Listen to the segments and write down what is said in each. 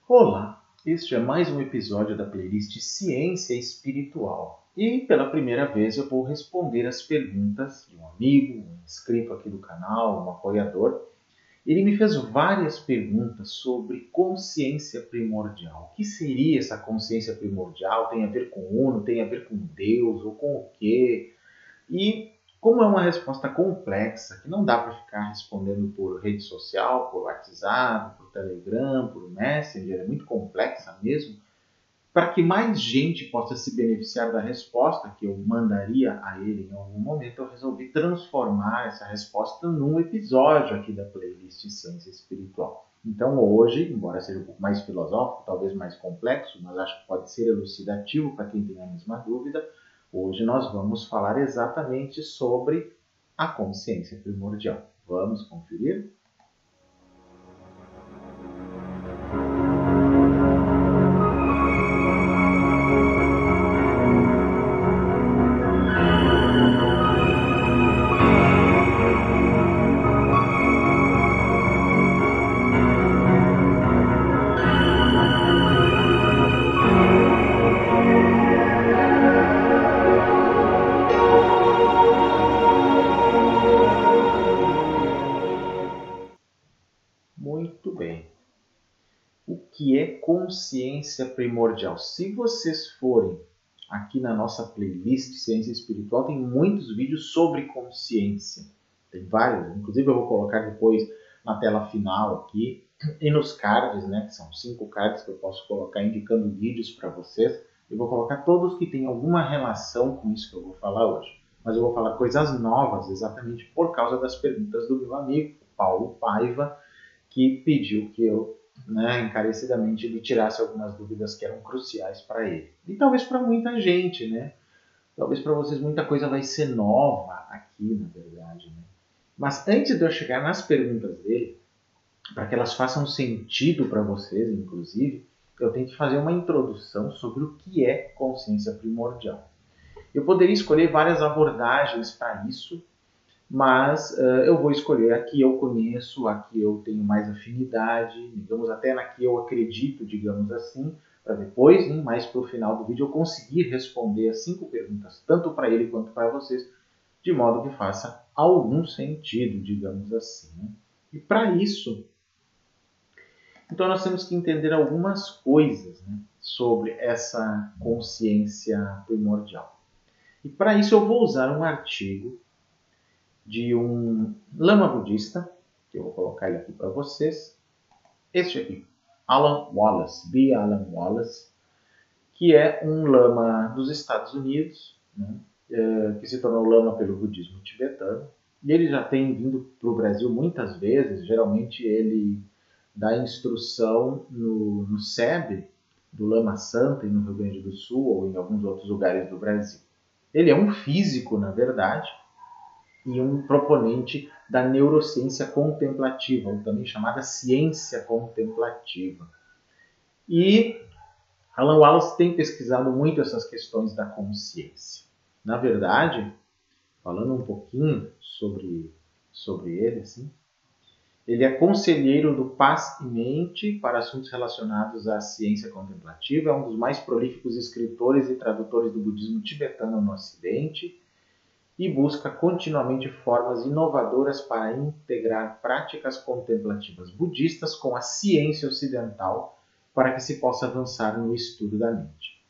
Olá, este é mais um episódio da playlist Ciência Espiritual. E pela primeira vez eu vou responder as perguntas de um amigo, um inscrito aqui do canal, um apoiador. Ele me fez várias perguntas sobre consciência primordial. O que seria essa consciência primordial? Tem a ver com Uno? Tem a ver com Deus? Ou com o quê? E como é uma resposta complexa, que não dá para ficar respondendo por rede social, por WhatsApp, por Telegram, por Messenger, é muito complexa mesmo, para que mais gente possa se beneficiar da resposta que eu mandaria a ele em algum momento, eu resolvi transformar essa resposta num episódio aqui da playlist Ciência Espiritual. Então hoje, embora seja um pouco mais filosófico, talvez mais complexo, mas acho que pode ser elucidativo para quem tem a mesma dúvida, hoje nós vamos falar exatamente sobre a consciência primordial. Vamos conferir? Muito bem. O que é consciência primordial? Se vocês forem aqui na nossa playlist Ciência Espiritual, tem muitos vídeos sobre consciência. Tem vários, inclusive eu vou colocar depois na tela final aqui e nos cards, né, que são 5 cards que eu posso colocar indicando vídeos para vocês. Eu vou colocar todos que têm alguma relação com isso que eu vou falar hoje. Mas eu vou falar coisas novas exatamente por causa das perguntas do meu amigo Paulo Paiva, que pediu que eu encarecidamente lhe tirasse algumas dúvidas que eram cruciais para ele. E talvez para muita gente, né? Talvez para vocês muita coisa vai ser nova aqui, na verdade. Né? Mas antes de eu chegar nas perguntas dele, para que elas façam sentido para vocês, inclusive, eu tenho que fazer uma introdução sobre o que é consciência primordial. Eu poderia escolher várias abordagens para isso, mas eu vou escolher a que eu conheço, a que eu tenho mais afinidade, digamos até na que eu acredito, digamos assim, para depois, mais para o final do vídeo, eu conseguir responder as 5 perguntas, tanto para ele quanto para vocês, de modo que faça algum sentido, digamos assim. Né? E para isso, então nós temos que entender algumas coisas, né, sobre essa consciência primordial. E para isso eu vou usar um artigo de um lama budista, que eu vou colocar ele aqui para vocês. Este aqui, Alan Wallace, B. Alan Wallace, que é um lama dos Estados Unidos, né, que se tornou lama pelo budismo tibetano. E ele já tem vindo para o Brasil muitas vezes, geralmente ele dá instrução no SEB, do Lama Santa, no Rio Grande do Sul ou em alguns outros lugares do Brasil. Ele é um físico, na verdade, e um proponente da neurociência contemplativa, ou também chamada ciência contemplativa. E Alan Wallace tem pesquisado muito essas questões da consciência. Na verdade, falando um pouquinho sobre ele, assim, ele é conselheiro do Paz e Mente para assuntos relacionados à ciência contemplativa, é um dos mais prolíficos escritores e tradutores do budismo tibetano no Ocidente, e busca continuamente formas inovadoras para integrar práticas contemplativas budistas com a ciência ocidental para que se possa avançar no estudo da mente.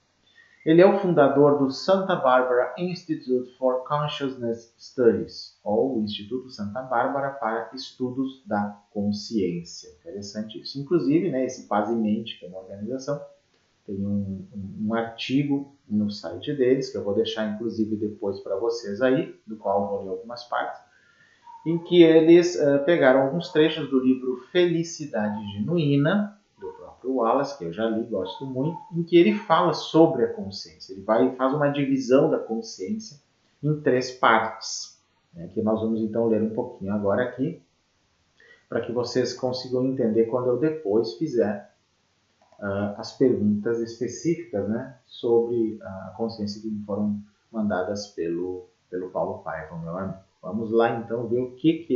Ele é o fundador do Santa Barbara Institute for Consciousness Studies, ou o Instituto Santa Bárbara para Estudos da Consciência. Interessante isso. Inclusive, esse Paz e Mente, que é uma organização, tem um artigo no site deles, que eu vou deixar inclusive depois para vocês aí, do qual eu vou ler algumas partes, em que eles pegaram alguns trechos do livro Felicidade Genuína, do próprio Wallace, que eu já li, gosto muito, em que ele fala sobre a consciência. Ele faz uma divisão da consciência em 3 partes, né, que nós vamos então ler um pouquinho agora aqui, para que vocês consigam entender quando eu depois fizer as perguntas específicas, né, sobre a consciência que me foram mandadas pelo Paulo Paiva, meu amigo. Vamos lá então ver o que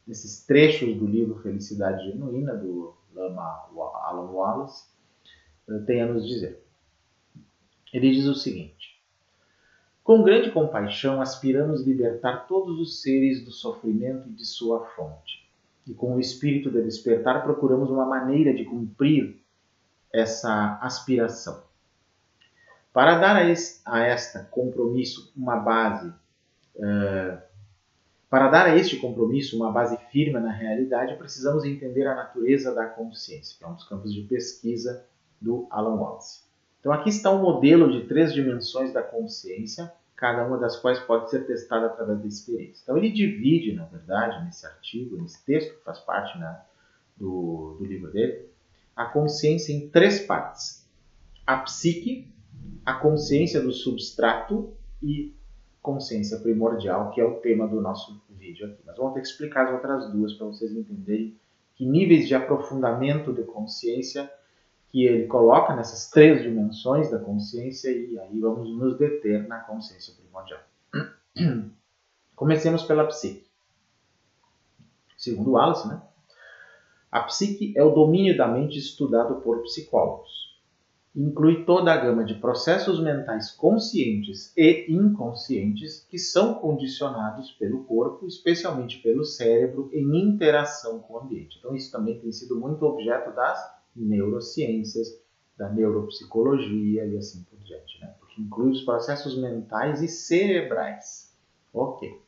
esses trechos do livro Felicidade Genuína, do Lama Alan Wallace, tem a nos dizer. Ele diz o seguinte: com grande compaixão aspiramos libertar todos os seres do sofrimento e de sua fonte. E com o espírito de despertar procuramos uma maneira de cumprir essa aspiração. Para dar a este compromisso uma base firme na realidade, precisamos entender a natureza da consciência, que é um dos campos de pesquisa do Alan Wallace. Então aqui está um modelo de 3 dimensões da consciência, cada uma das quais pode ser testada através da experiência. Então ele divide, na verdade, nesse artigo, nesse texto que faz parte do livro dele, a consciência em 3 partes. A psique, a consciência do substrato e consciência primordial, que é o tema do nosso vídeo aqui. Mas vamos ter que explicar as outras 2 para vocês entenderem que níveis de aprofundamento de consciência que ele coloca nessas 3 dimensões da consciência, e aí vamos nos deter na consciência primordial. Comecemos pela psique. Segundo Wallace, a psique é o domínio da mente estudado por psicólogos. Inclui toda a gama de processos mentais conscientes e inconscientes que são condicionados pelo corpo, especialmente pelo cérebro, em interação com o ambiente. Então isso também tem sido muito objeto das neurociências, da neuropsicologia e assim por diante, porque inclui os processos mentais e cerebrais. Ok.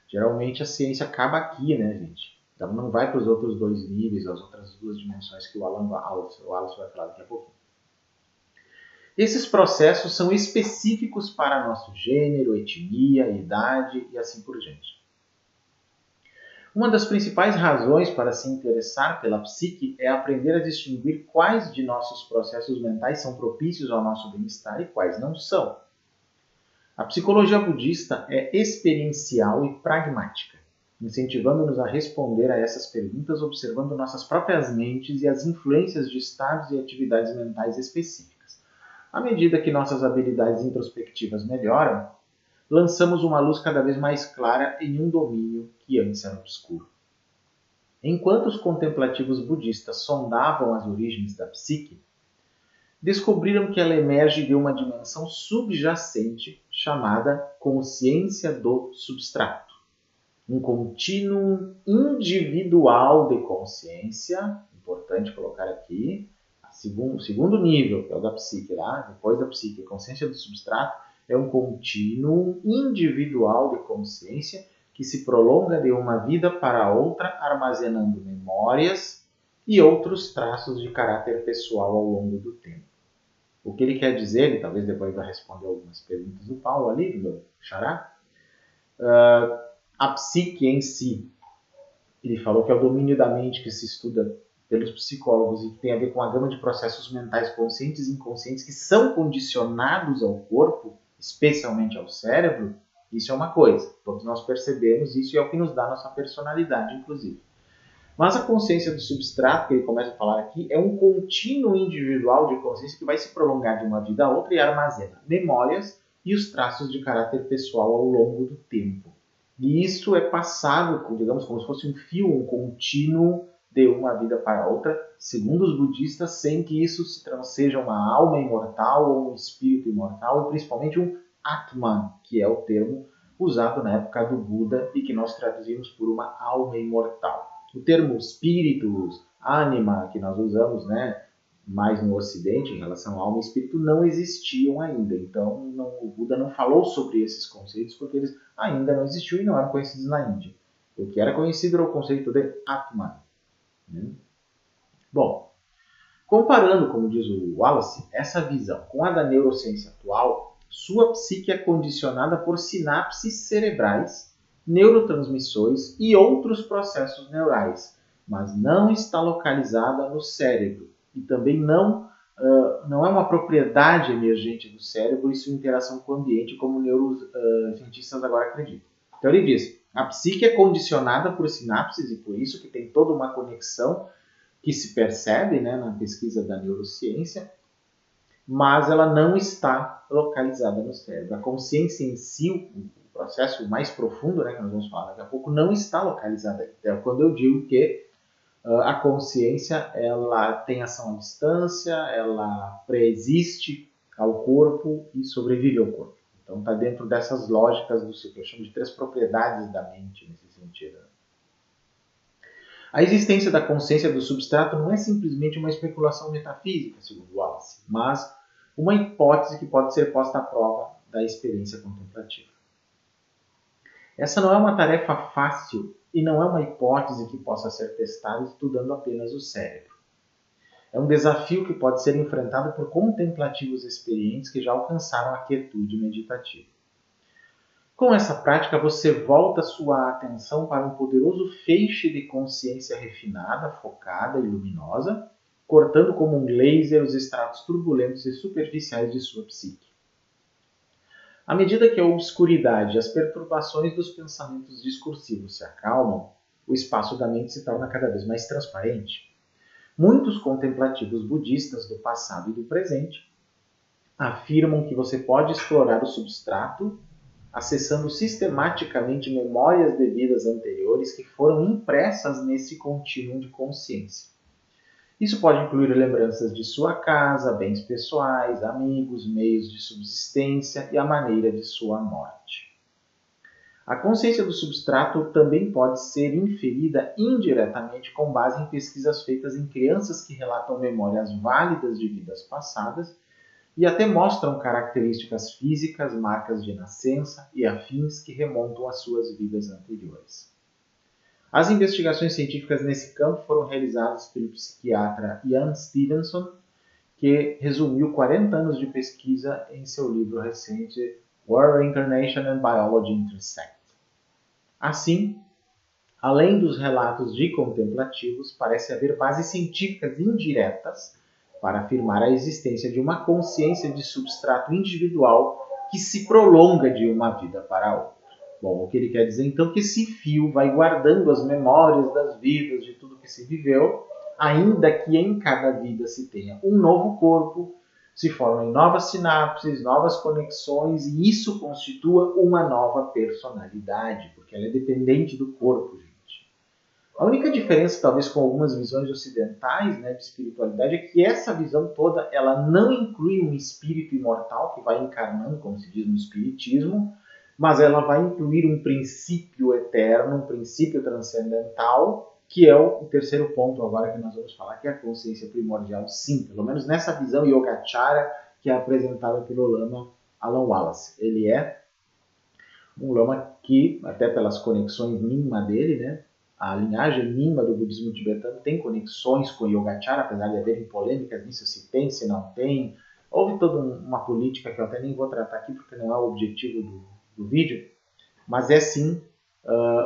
Geralmente a ciência acaba aqui, gente? Então não vai para os outros 2 níveis, as outras 2 dimensões que o Alan Wallace vai falar daqui a pouquinho. Esses processos são específicos para nosso gênero, etnia, idade e assim por diante. Uma das principais razões para se interessar pela psique é aprender a distinguir quais de nossos processos mentais são propícios ao nosso bem-estar e quais não são. A psicologia budista é experiencial e pragmática, incentivando-nos a responder a essas perguntas observando nossas próprias mentes e as influências de estados e atividades mentais específicas. À medida que nossas habilidades introspectivas melhoram, lançamos uma luz cada vez mais clara em um domínio que antes era obscuro. Enquanto os contemplativos budistas sondavam as origens da psique, descobriram que ela emerge de uma dimensão subjacente chamada consciência do substrato, um contínuo individual de consciência, importante colocar aqui, o segundo nível, que é o da psique, depois da psique, a consciência do substrato, é um contínuo individual de consciência que se prolonga de uma vida para outra, armazenando memórias e outros traços de caráter pessoal ao longo do tempo. O que ele quer dizer, ele talvez depois vai responder algumas perguntas do Paulo ali, do meu xará, a psique em si, ele falou que é o domínio da mente que se estuda pelos psicólogos e que tem a ver com a gama de processos mentais conscientes e inconscientes que são condicionados ao corpo, especialmente ao cérebro. Isso é uma coisa, todos nós percebemos isso e é o que nos dá nossa personalidade, inclusive. Mas a consciência do substrato, que ele começa a falar aqui, é um contínuo individual de consciência que vai se prolongar de uma vida a outra e armazena memórias e os traços de caráter pessoal ao longo do tempo. E isso é passado, digamos, como se fosse um fio, um contínuo de uma vida para outra, segundo os budistas, sem que isso seja uma alma imortal ou um espírito imortal, e principalmente um Atman, que é o termo usado na época do Buda e que nós traduzimos por uma alma imortal. O termo espíritos, ânima, que nós usamos mais no Ocidente em relação à alma e espírito, não existiam ainda. Então o Buda não falou sobre esses conceitos porque eles ainda não existiam e não eram conhecidos na Índia. O que era conhecido era o conceito de Atman. Bom, comparando, como diz o Wallace, essa visão com a da neurociência atual, sua psique é condicionada por sinapses cerebrais, neurotransmissores e outros processos neurais, mas não está localizada no cérebro e também não é uma propriedade emergente do cérebro e sua interação com o ambiente, como neurocientistas agora acreditam. Então ele diz, a psique é condicionada por sinapses e por isso que tem toda uma conexão que se percebe na pesquisa da neurociência, mas ela não está localizada no cérebro. A consciência em si, o processo mais profundo, que nós vamos falar daqui a pouco, não está localizada. Então, quando eu digo que A consciência, ela tem ação à distância, ela preexiste ao corpo e sobrevive ao corpo. Então está dentro dessas lógicas do ciclo. Eu chamo de 3 propriedades da mente nesse sentido. A existência da consciência do substrato não é simplesmente uma especulação metafísica, segundo Wallace, mas uma hipótese que pode ser posta à prova da experiência contemplativa. Essa não é uma tarefa fácil e não é uma hipótese que possa ser testada estudando apenas o cérebro. É um desafio que pode ser enfrentado por contemplativos experientes que já alcançaram a quietude meditativa. Com essa prática, você volta sua atenção para um poderoso feixe de consciência refinada, focada e luminosa, cortando como um laser os estratos turbulentos e superficiais de sua psique. À medida que a obscuridade e as perturbações dos pensamentos discursivos se acalmam, o espaço da mente se torna cada vez mais transparente. Muitos contemplativos budistas do passado e do presente afirmam que você pode explorar o substrato acessando sistematicamente memórias de vidas anteriores que foram impressas nesse contínuo de consciência. Isso pode incluir lembranças de sua casa, bens pessoais, amigos, meios de subsistência e a maneira de sua morte. A consciência do substrato também pode ser inferida indiretamente com base em pesquisas feitas em crianças que relatam memórias válidas de vidas passadas e até mostram características físicas, marcas de nascença e afins que remontam às suas vidas anteriores. As investigações científicas nesse campo foram realizadas pelo psiquiatra Ian Stevenson, que resumiu 40 anos de pesquisa em seu livro recente Where Reincarnation and Biology Intersect. Assim, além dos relatos de contemplativos, parece haver bases científicas indiretas para afirmar a existência de uma consciência de substrato individual que se prolonga de uma vida para outra. Bom, o que ele quer dizer então é que esse fio vai guardando as memórias das vidas, de tudo que se viveu, ainda que em cada vida se tenha um novo corpo, se formem novas sinapses, novas conexões, e isso constitua uma nova personalidade, porque ela é dependente do corpo, gente. A única diferença, talvez, com algumas visões ocidentais, né, de espiritualidade, é que essa visão toda ela não inclui um espírito imortal que vai encarnando, como se diz no espiritismo, mas ela vai incluir um princípio eterno, um princípio transcendental, que é o terceiro ponto agora que nós vamos falar, que é a consciência primordial, sim, pelo menos nessa visão Yogacara que é apresentada pelo Lama Alan Wallace. Ele é um Lama que, até pelas conexões Nyingma dele, né, a linhagem Nyingma do budismo tibetano tem conexões com o Yogacara, apesar de haverem polêmicas nisso, se tem, se não tem. Houve toda uma política que eu até nem vou tratar aqui, porque não é o objetivo do vídeo, mas é sim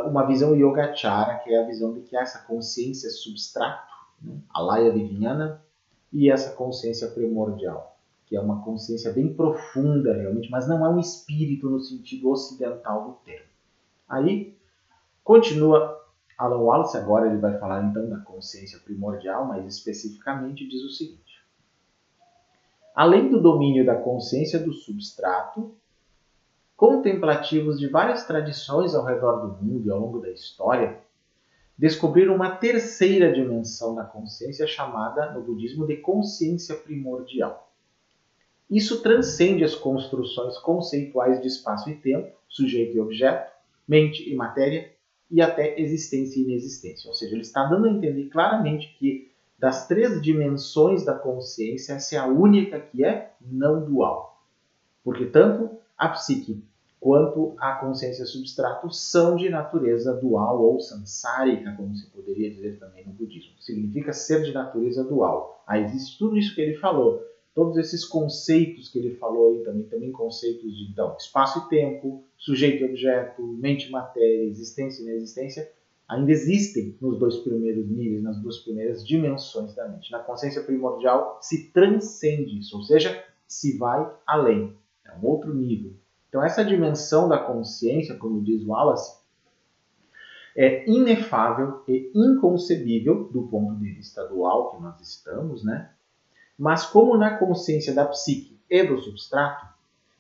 uma visão Yogacara, que é a visão de que há essa consciência substrato, né, a Laya Vijnana, e essa consciência primordial, que é uma consciência bem profunda realmente, mas não é um espírito no sentido ocidental do termo. Aí, continua Alan Wallace, agora ele vai falar então da consciência primordial, mais especificamente diz o seguinte: além do domínio da consciência do substrato, contemplativos de várias tradições ao redor do mundo e ao longo da história descobriram uma terceira dimensão da consciência chamada no budismo de consciência primordial. Isso transcende as construções conceituais de espaço e tempo, sujeito e objeto, mente e matéria, e até existência e inexistência. Ou seja, ele está dando a entender claramente que das 3 dimensões da consciência, essa é a única que é não dual. Porque tanto a psique quanto a consciência substrato são de natureza dual ou samsárica, como se poderia dizer também no budismo. Significa ser de natureza dual. Aí existe tudo isso que ele falou, todos esses conceitos que ele falou, e também conceitos de então, espaço e tempo, sujeito e objeto, mente e matéria, existência e inexistência, ainda existem nos 2 primeiros níveis, nas 2 primeiras dimensões da mente. Na consciência primordial se transcende isso, ou seja, se vai além. É um outro nível. Então, essa dimensão da consciência, como diz Wallace, é inefável e inconcebível do ponto de vista dual que nós estamos, né? Mas como na consciência da psique e do substrato,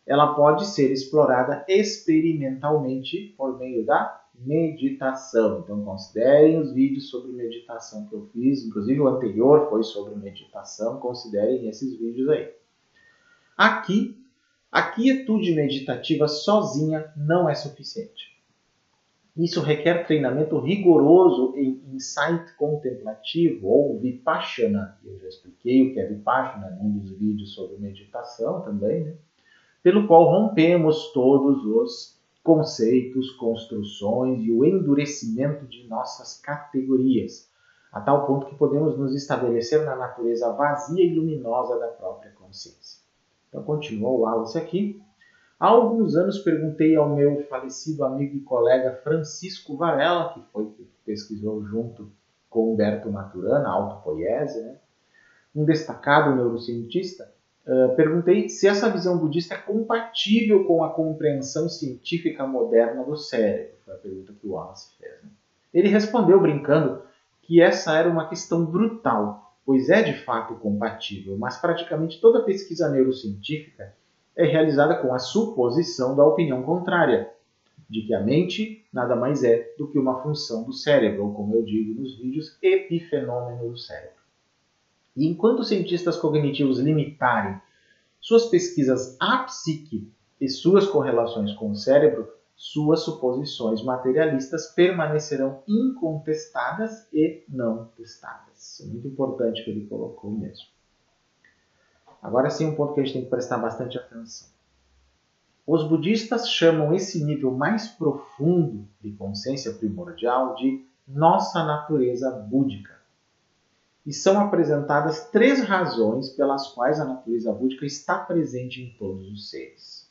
ela pode ser explorada experimentalmente por meio da meditação. Então considerem os vídeos sobre meditação que eu fiz, inclusive o anterior foi sobre meditação, considerem esses vídeos aí. Aqui, a quietude meditativa sozinha não é suficiente. Isso requer treinamento rigoroso em insight contemplativo ou vipassana. Eu já expliquei o que é vipassana em um dos vídeos sobre meditação também, né? Pelo qual rompemos todos os conceitos, construções e o endurecimento de nossas categorias, a tal ponto que podemos nos estabelecer na natureza vazia e luminosa da própria consciência. Então, continua o Wallace aqui. Há alguns anos perguntei ao meu falecido amigo e colega Francisco Varela, que pesquisou junto com Humberto Maturana, a autopoiese, né? Um destacado neurocientista, perguntei se essa visão budista é compatível com a compreensão científica moderna do cérebro. Foi a pergunta que o Wallace fez. Né? Ele respondeu, brincando, que essa era uma questão brutal, pois é de fato compatível, mas praticamente toda pesquisa neurocientífica é realizada com a suposição da opinião contrária, de que a mente nada mais é do que uma função do cérebro, ou como eu digo nos vídeos, epifenômeno do cérebro. E enquanto cientistas cognitivos limitarem suas pesquisas à psique e suas correlações com o cérebro, suas suposições materialistas permanecerão incontestadas e não testadas. É muito importante que ele colocou mesmo. Agora sim, um ponto que a gente tem que prestar bastante atenção. Os budistas chamam esse nível mais profundo de consciência primordial de nossa natureza búdica. E são apresentadas 3 razões pelas quais a natureza búdica está presente em todos os seres.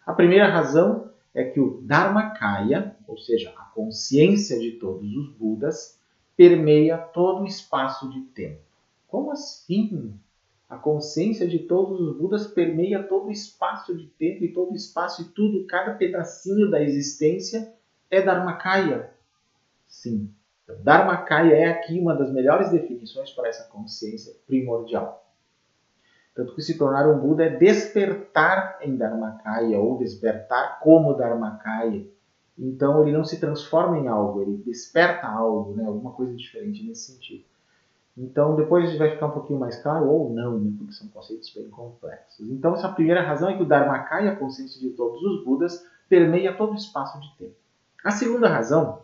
A primeira razão é que o Dharmakaya, ou seja, a consciência de todos os Budas, permeia todo o espaço de tempo. Como assim? A consciência de todos os Budas permeia todo o espaço de tempo e todo o espaço e tudo, cada pedacinho da existência é Dharmakaya. Sim. Dharmakaya é aqui uma das melhores definições para essa consciência primordial. Tanto que se tornar um Buda é despertar em Dharmakaya ou despertar como Dharmakaya. Então ele não se transforma em algo, ele desperta algo, né? Alguma coisa diferente nesse sentido. Então depois vai ficar um pouquinho mais claro ou não, né? Porque são conceitos bem complexos. Então essa primeira razão é que o Dharmakaya, a consciência de todos os Budas, permeia todo o espaço de tempo. A segunda razão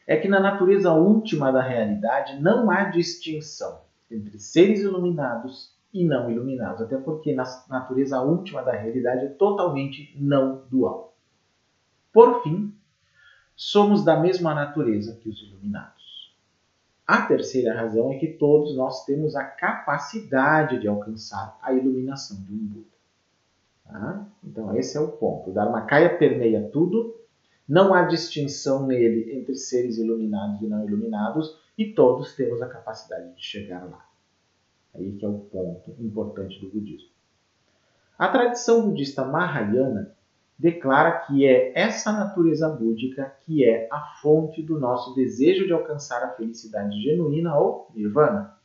é que na natureza última da realidade não há distinção entre seres iluminados e não iluminados, até porque na natureza última da realidade é totalmente não dual. Por fim, somos da mesma natureza que os iluminados. A terceira razão é que todos nós temos a capacidade de alcançar a iluminação de um Buda. Tá? Então esse é o ponto. O Dharmakaya permeia tudo. Não há distinção nele entre seres iluminados e não iluminados, e todos temos a capacidade de chegar lá. Aí que é o ponto importante do budismo. A tradição budista Mahayana declara que é essa natureza búdica que é a fonte do nosso desejo de alcançar a felicidade genuína ou nirvana.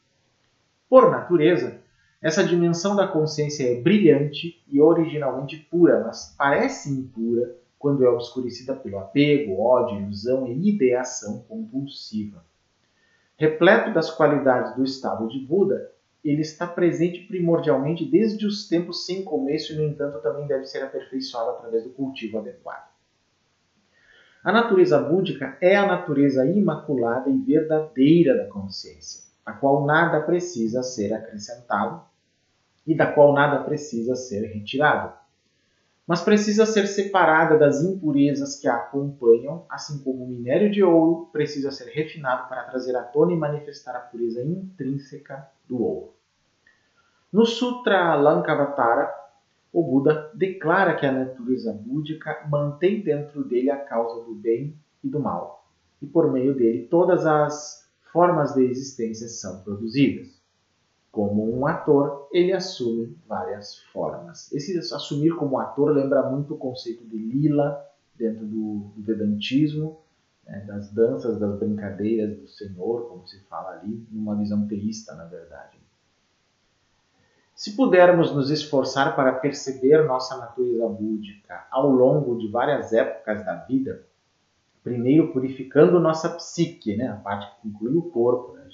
Por natureza, essa dimensão da consciência é brilhante e originalmente pura, mas parece impura quando é obscurecida pelo apego, ódio, ilusão e ideação compulsiva. Repleto das qualidades do estado de Buda, ele está presente primordialmente desde os tempos sem começo e, no entanto, também deve ser aperfeiçoado através do cultivo adequado. A natureza búdica é a natureza imaculada e verdadeira da consciência, a qual nada precisa ser acrescentado e da qual nada precisa ser retirado, mas precisa ser separada das impurezas que a acompanham, assim como o minério de ouro precisa ser refinado para trazer à tona e manifestar a pureza intrínseca do ouro. No Sutra Lankavatara, o Buda declara que a natureza búdica mantém dentro dele a causa do bem e do mal, e por meio dele todas as formas de existência são produzidas. Como um ator, ele assume várias formas. Esse assumir como ator lembra muito o conceito de lila dentro do Vedantismo, né, das danças, das brincadeiras do Senhor, como se fala ali, numa visão teísta, na verdade. Se pudermos nos esforçar para perceber nossa natureza búdica ao longo de várias épocas da vida, primeiro purificando nossa psique, né, a parte que inclui o corpo, né,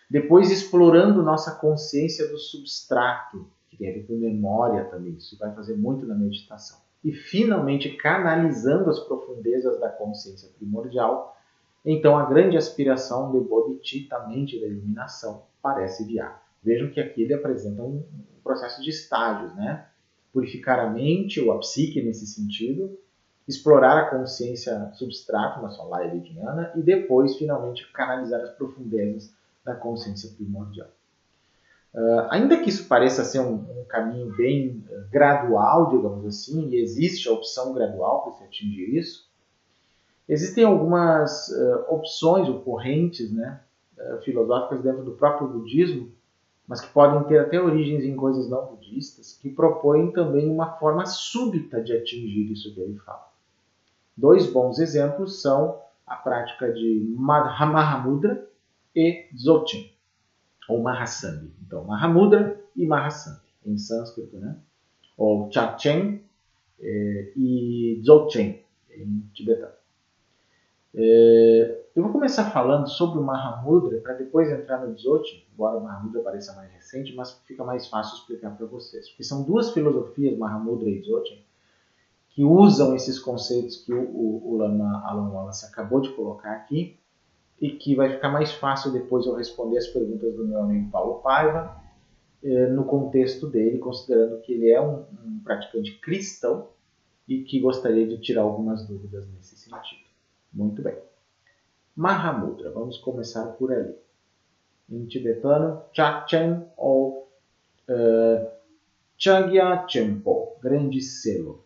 depois explorando nossa consciência do substrato, que tem a ver com memória também, isso vai fazer muito na meditação. E finalmente canalizando as profundezas da consciência primordial, então a grande aspiração do Bodhicitta, a mente da iluminação, parece viável. Vejam que aqui ele apresenta um processo de estágios, né? Purificar a mente ou a psique nesse sentido, explorar a consciência substrato na sua laya vidiana e depois, finalmente, canalizar as profundezas da consciência primordial. Ainda que isso pareça ser um caminho bem gradual, digamos assim, e existe a opção gradual para se atingir isso, existem algumas opções ou correntes, né, filosóficas dentro do próprio budismo, mas que podem ter até origens em coisas não budistas, que propõem também uma forma súbita de atingir isso que ele fala. Dois bons exemplos são a prática de Mahamudra e Dzogchen, ou Mahasandhi. Então, Mahamudra e Mahasandhi, em sânscrito, né? Ou Chachen e Dzogchen, em tibetano. Eu vou começar falando sobre o Mahamudra para depois entrar no Dzogchen, embora o Mahamudra pareça mais recente, mas fica mais fácil explicar para vocês. Porque são duas filosofias, Mahamudra e Dzogchen, que usam esses conceitos que o Lama Alan Wallace acabou de colocar aqui, e que vai ficar mais fácil depois eu responder as perguntas do meu amigo Paulo Paiva, no contexto dele, considerando que ele é um praticante cristão e que gostaria de tirar algumas dúvidas nesse sentido. Muito bem. Mahamudra, vamos começar por ali. Em tibetano, Chachen ou Chagya Chenpo, grande selo.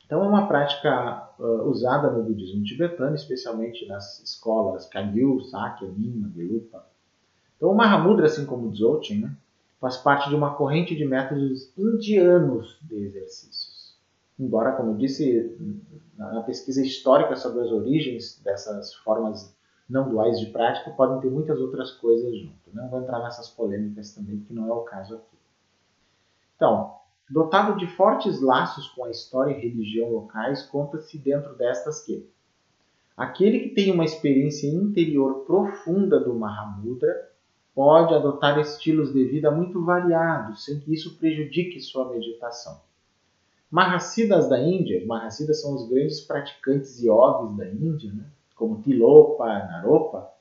Então é uma prática usada no budismo tibetano, especialmente nas escolas Kagyu, Sakya, Nyingma, Gelupa. Então o Mahamudra, assim como o Dzogchen, né, faz parte de uma corrente de métodos indianos de exercícios. Embora, como eu disse, na pesquisa histórica sobre as origens dessas formas não duais de prática, podem ter muitas outras coisas junto. Não vou entrar nessas polêmicas também, porque não é o caso aqui. Então, dotado de fortes laços com a história e religião locais, conta-se dentro destas que aquele que tem uma experiência interior profunda do Mahamudra pode adotar estilos de vida muito variados, sem que isso prejudique sua meditação. Mahasiddhas da Índia, Mahasiddhas são os grandes praticantes yogis da Índia, né? Como Tilopa, Naropa,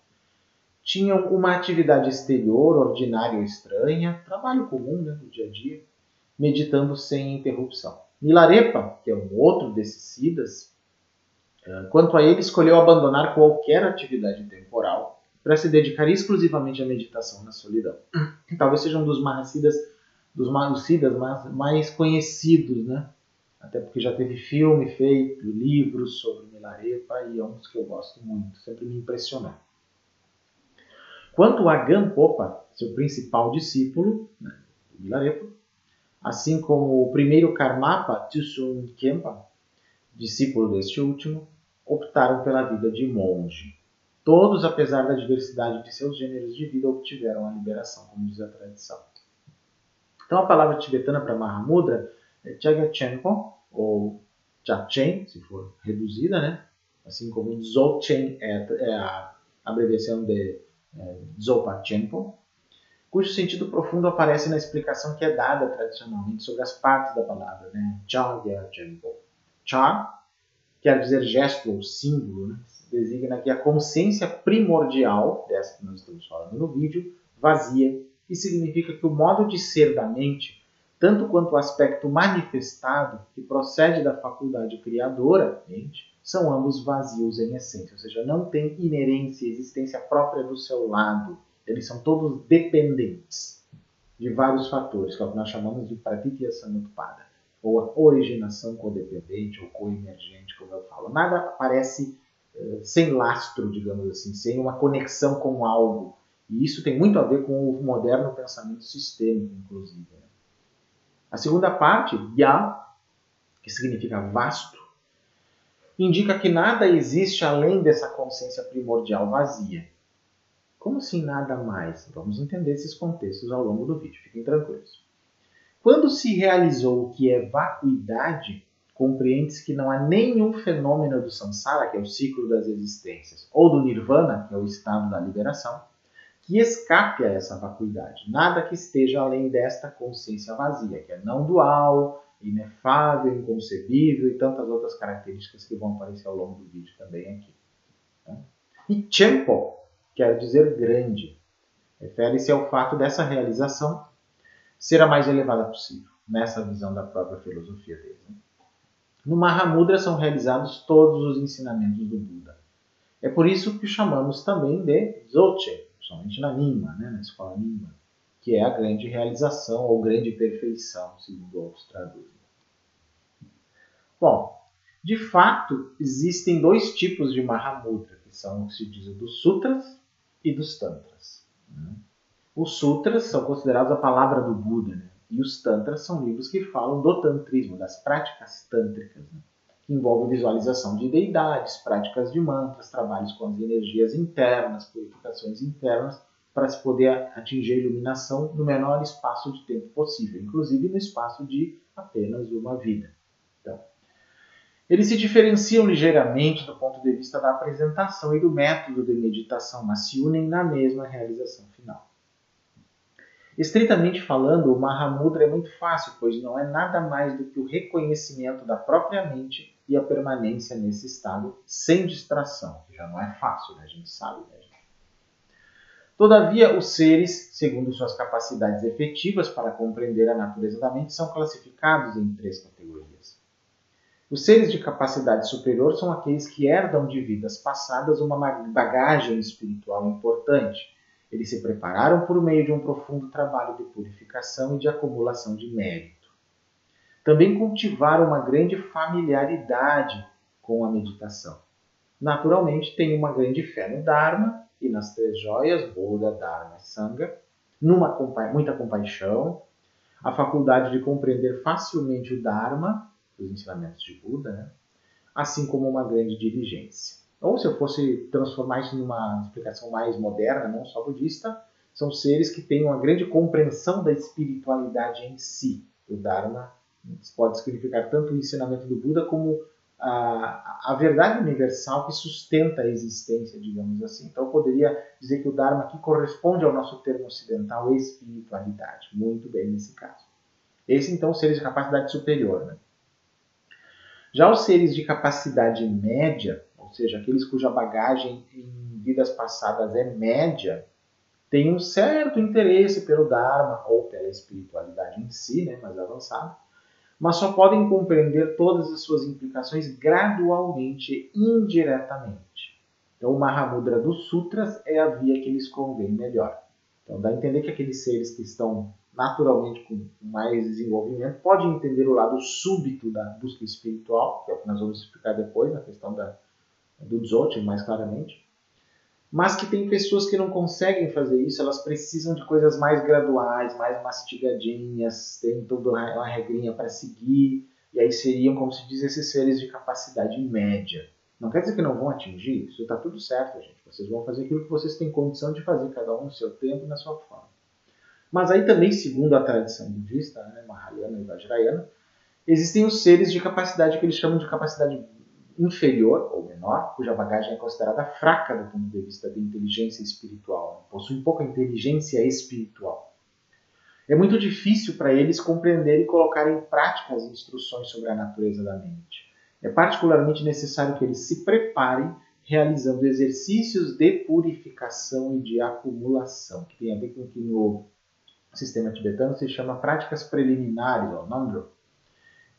tinham uma atividade exterior, ordinária ou estranha, trabalho comum, né, do dia a dia, meditando sem interrupção. Milarepa, que é um outro desses siddhas, quanto a ele, escolheu abandonar qualquer atividade temporal para se dedicar exclusivamente à meditação na solidão. Talvez seja um dos Mahasiddhas, dos siddhas mais conhecidos, né? Até porque já teve filme feito, livros sobre Milarepa, e é um dos que eu gosto muito, sempre me impressionou. Quanto a Gampopa, seu principal discípulo, né, Milarepa, assim como o primeiro Karmapa, Tshun Khenpa, discípulo deste último, optaram pela vida de monge. Todos, apesar da diversidade de seus gêneros de vida, obtiveram a liberação, como diz a tradição. Então a palavra tibetana para Mahamudra é Chagya Chenpo, ou Chachen, se for reduzida, né? Assim como Dzogchen é a abreviação de Zopa Chenpo, cujo sentido profundo aparece na explicação que é dada tradicionalmente sobre as partes da palavra, né? Chagya Chenpo. Cha quer dizer gesto ou símbolo, né? Designa aqui a consciência primordial, dessa que nós estamos falando no vídeo, vazia, e significa que o modo de ser da mente, tanto quanto o aspecto manifestado, que procede da faculdade criadora, mente, são ambos vazios em essência, ou seja, não tem inerência, existência própria do seu lado. Eles são todos dependentes de vários fatores, que é o que nós chamamos de pratitya samutpada, ou a originação codependente ou coemergente, como eu falo. Nada aparece sem lastro, digamos assim, sem uma conexão com algo. E isso tem muito a ver com o moderno pensamento sistêmico, inclusive. A segunda parte, Ya, que significa vasto, indica que nada existe além dessa consciência primordial vazia. Como assim nada mais? Vamos entender esses contextos ao longo do vídeo, fiquem tranquilos. Quando se realizou o que é vacuidade, compreende-se que não há nenhum fenômeno do samsara, que é o ciclo das existências, ou do nirvana, que é o estado da liberação, que escape a essa vacuidade. Nada que esteja além desta consciência vazia, que é não dual, inefável, inconcebível e tantas outras características que vão aparecer ao longo do vídeo também aqui. Tá? E Chenpo quer dizer grande. Refere-se ao fato dessa realização ser a mais elevada possível, nessa visão da própria filosofia dele. No Mahamudra são realizados todos os ensinamentos do Buda. É por isso que o chamamos também de Dzogchen, somente na Nyingma, na escola Nyingma, que é a grande realização ou grande perfeição, segundo outros traduzem. Bom, de fato, existem dois tipos de Mahamudra, que são o que se diz dos Sutras e dos Tantras. Os Sutras são considerados a palavra do Buda, e os Tantras são livros que falam do tantrismo, das práticas tântricas, que envolvem visualização de deidades, práticas de mantras, trabalhos com as energias internas, purificações internas, para se poder atingir a iluminação no menor espaço de tempo possível, inclusive no espaço de apenas uma vida. Então, eles se diferenciam ligeiramente do ponto de vista da apresentação e do método de meditação, mas se unem na mesma realização final. Estritamente falando, o Mahamudra é muito fácil, pois não é nada mais do que o reconhecimento da própria mente e a permanência nesse estado sem distração, que já não é fácil, a gente sabe. Todavia, os seres, segundo suas capacidades efetivas para compreender a natureza da mente, são classificados em 3 categorias. Os seres de capacidade superior são aqueles que herdam de vidas passadas uma bagagem espiritual importante. Eles se prepararam por meio de um profundo trabalho de purificação e de acumulação de mérito. Também cultivaram uma grande familiaridade com a meditação. Naturalmente, têm uma grande fé no Dharma e nas 3 joias, Buda, Dharma e Sangha, muita compaixão, a faculdade de compreender facilmente o Dharma, os ensinamentos de Buda, assim como uma grande diligência. Ou, se eu fosse transformar isso numa explicação mais moderna, não só budista, são seres que têm uma grande compreensão da espiritualidade em si. O Dharma pode significar tanto o ensinamento do Buda como a verdade universal que sustenta a existência, digamos assim. Então, eu poderia dizer que o Dharma aqui corresponde ao nosso termo ocidental espiritualidade. Muito bem nesse caso. Esse, então, seres de capacidade superior. Já os seres de capacidade média, ou seja, aqueles cuja bagagem em vidas passadas é média, têm um certo interesse pelo Dharma ou pela espiritualidade em si, mais avançada, mas só podem compreender todas as suas implicações gradualmente, indiretamente. Então, o Mahamudra dos Sutras é a via que lhes convém melhor. Então, dá a entender que aqueles seres que estão naturalmente com mais desenvolvimento podem entender o lado súbito da busca espiritual, que é o que nós vamos explicar depois, na questão do Dzogchen, mais claramente. Mas que tem pessoas que não conseguem fazer isso, elas precisam de coisas mais graduais, mais mastigadinhas, tem toda uma regrinha para seguir, e aí seriam, como se diz, esses seres de capacidade média. Não quer dizer que não vão atingir, isso está tudo certo, gente. Vocês vão fazer aquilo que vocês têm condição de fazer, cada um no seu tempo e na sua forma. Mas aí também, segundo a tradição budista, Mahayana e Vajrayana, existem os seres de capacidade que eles chamam de capacidade inferior ou menor, cuja bagagem é considerada fraca do ponto de vista da inteligência espiritual, possuem pouca inteligência espiritual. É muito difícil para eles compreender e colocar em prática as instruções sobre a natureza da mente. É particularmente necessário que eles se preparem realizando exercícios de purificação e de acumulação, que tem a ver com o que no sistema tibetano se chama práticas preliminares, ou Nandro,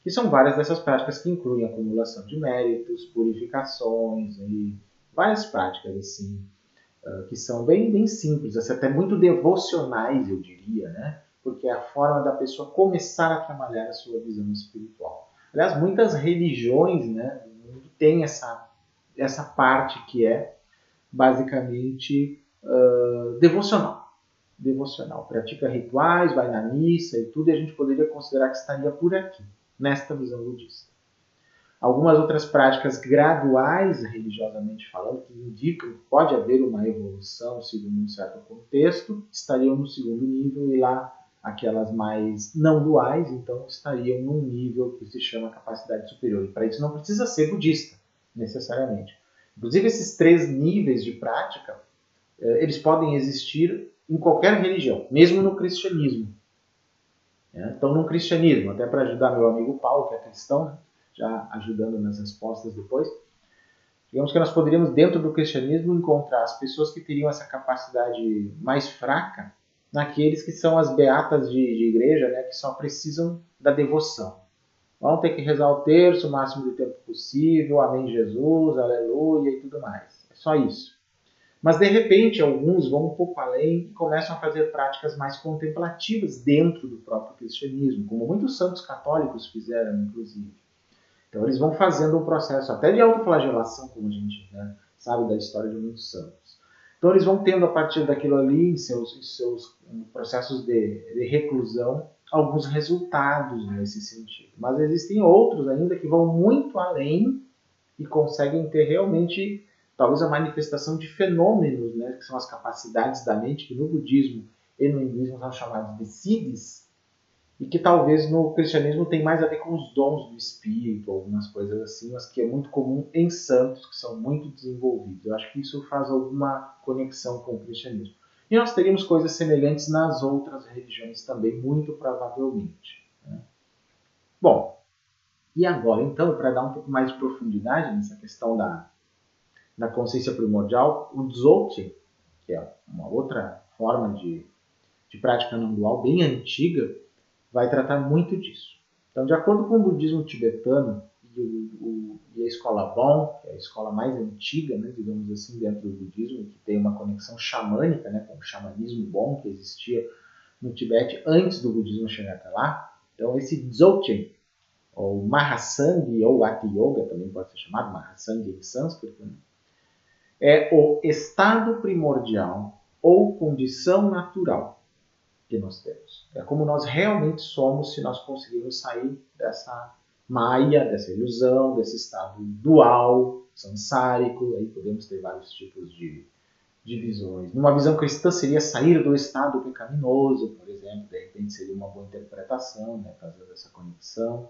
que são várias dessas práticas que incluem acumulação de méritos, purificações e várias práticas assim, que são bem simples, assim, até muito devocionais, eu diria, porque é a forma da pessoa começar a trabalhar a sua visão espiritual. Aliás, muitas religiões têm essa parte que é basicamente devocional. Pratica rituais, vai na missa e tudo, e a gente poderia considerar que estaria por aqui, nesta visão budista. Algumas outras práticas graduais, religiosamente falando, que indicam que pode haver uma evolução segundo um certo contexto, estariam no segundo nível, e lá aquelas mais não duais, então estariam num nível que se chama capacidade superior. E para isso não precisa ser budista, necessariamente. Inclusive, esses 3 níveis de prática, eles podem existir em qualquer religião, mesmo no cristianismo. Então, no cristianismo, até para ajudar meu amigo Paulo, que é cristão, né? Já ajudando nas respostas depois, digamos que nós poderíamos, dentro do cristianismo, encontrar as pessoas que teriam essa capacidade mais fraca naqueles que são as beatas de igreja, né, que só precisam da devoção. Vão ter que rezar o terço o máximo de tempo possível, amém Jesus, aleluia e tudo mais. É só isso. Mas, de repente, alguns vão um pouco além e começam a fazer práticas mais contemplativas dentro do próprio cristianismo, como muitos santos católicos fizeram, inclusive. Então, eles vão fazendo um processo até de autoflagelação, como a gente, né, sabe da história de muitos santos. Então, eles vão tendo, a partir daquilo ali, em seus processos de reclusão, alguns resultados nesse sentido. Mas existem outros ainda que vão muito além e conseguem ter realmente, talvez, a manifestação de fenômenos, né, que são as capacidades da mente, que no budismo e no hinduísmo são chamados de siddhis, e que talvez no cristianismo tem mais a ver com os dons do espírito, algumas coisas assim, mas que é muito comum em santos, que são muito desenvolvidos. Eu acho que isso faz alguma conexão com o cristianismo. E nós teríamos coisas semelhantes nas outras religiões também, muito provavelmente. Né? Bom, e agora, então, para dar um pouco mais de profundidade nessa questão da consciência primordial, o Dzogchen, que é uma outra forma de prática não dual bem antiga, vai tratar muito disso. Então, de acordo com o budismo tibetano e a escola Bon, que é a escola mais antiga, né, digamos assim, dentro do budismo, que tem uma conexão xamânica, né, com o xamanismo Bon, que existia no Tibete antes do budismo chegar até lá. Então, esse Dzogchen, ou Mahasanghi, ou Ati Yoga, também pode ser chamado Mahasanghi em sânscrito, né, é o estado primordial ou condição natural que nós temos. É como nós realmente somos se nós conseguirmos sair dessa maia, dessa ilusão, desse estado dual, samsárico. Aí podemos ter vários tipos de visões. Numa visão cristã seria sair do estado pecaminoso, por exemplo, de repente seria uma boa interpretação, né, fazendo essa conexão.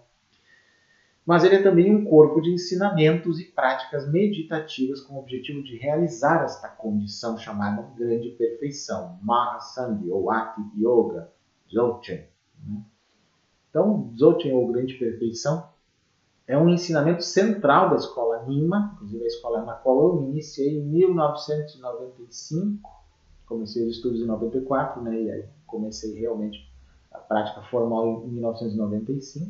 Mas ele é também um corpo de ensinamentos e práticas meditativas com o objetivo de realizar esta condição chamada grande perfeição, Mahasanghi ou Ati Yoga, Dzogchen. Então, Dzogchen ou grande perfeição é um ensinamento central da escola Nyingma, inclusive a escola na qual eu me iniciei em 1995, comecei os estudos em 94, né, e aí comecei realmente a prática formal em 1995.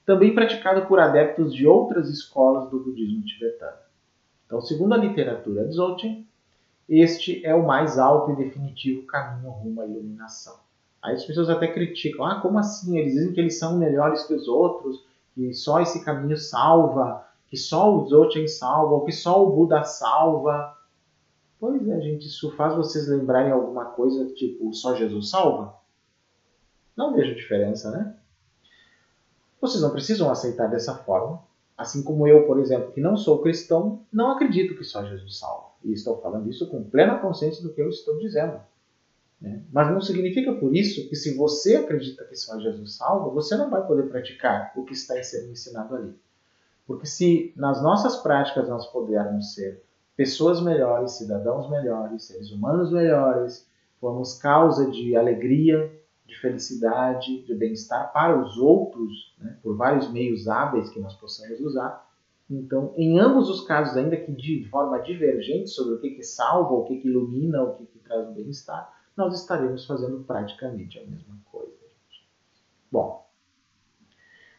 Também praticado por adeptos de outras escolas do budismo tibetano. Então, segundo a literatura Dzogchen, este é o mais alto e definitivo caminho rumo à iluminação. Aí as pessoas até criticam, como assim? Eles dizem que eles são melhores que os outros, que só esse caminho salva, que só o Dzogchen salva, ou que só o Buda salva. Pois é, gente, isso faz vocês lembrarem alguma coisa tipo, só Jesus salva? Não vejo diferença, né? Vocês não precisam aceitar dessa forma, assim como eu, por exemplo, que não sou cristão, não acredito que só Jesus salva. E estou falando isso com plena consciência do que eu estou dizendo. Né? Mas não significa por isso que se você acredita que só Jesus salva, você não vai poder praticar o que está sendo ensinado ali. Porque se nas nossas práticas nós pudermos ser pessoas melhores, cidadãos melhores, seres humanos melhores, formos causa de alegria, de felicidade, de bem-estar para os outros, né, por vários meios hábeis que nós possamos usar. Então, em ambos os casos, ainda que de forma divergente sobre o que salva, o que ilumina, o que traz o bem-estar, nós estaremos fazendo praticamente a mesma coisa. Bom,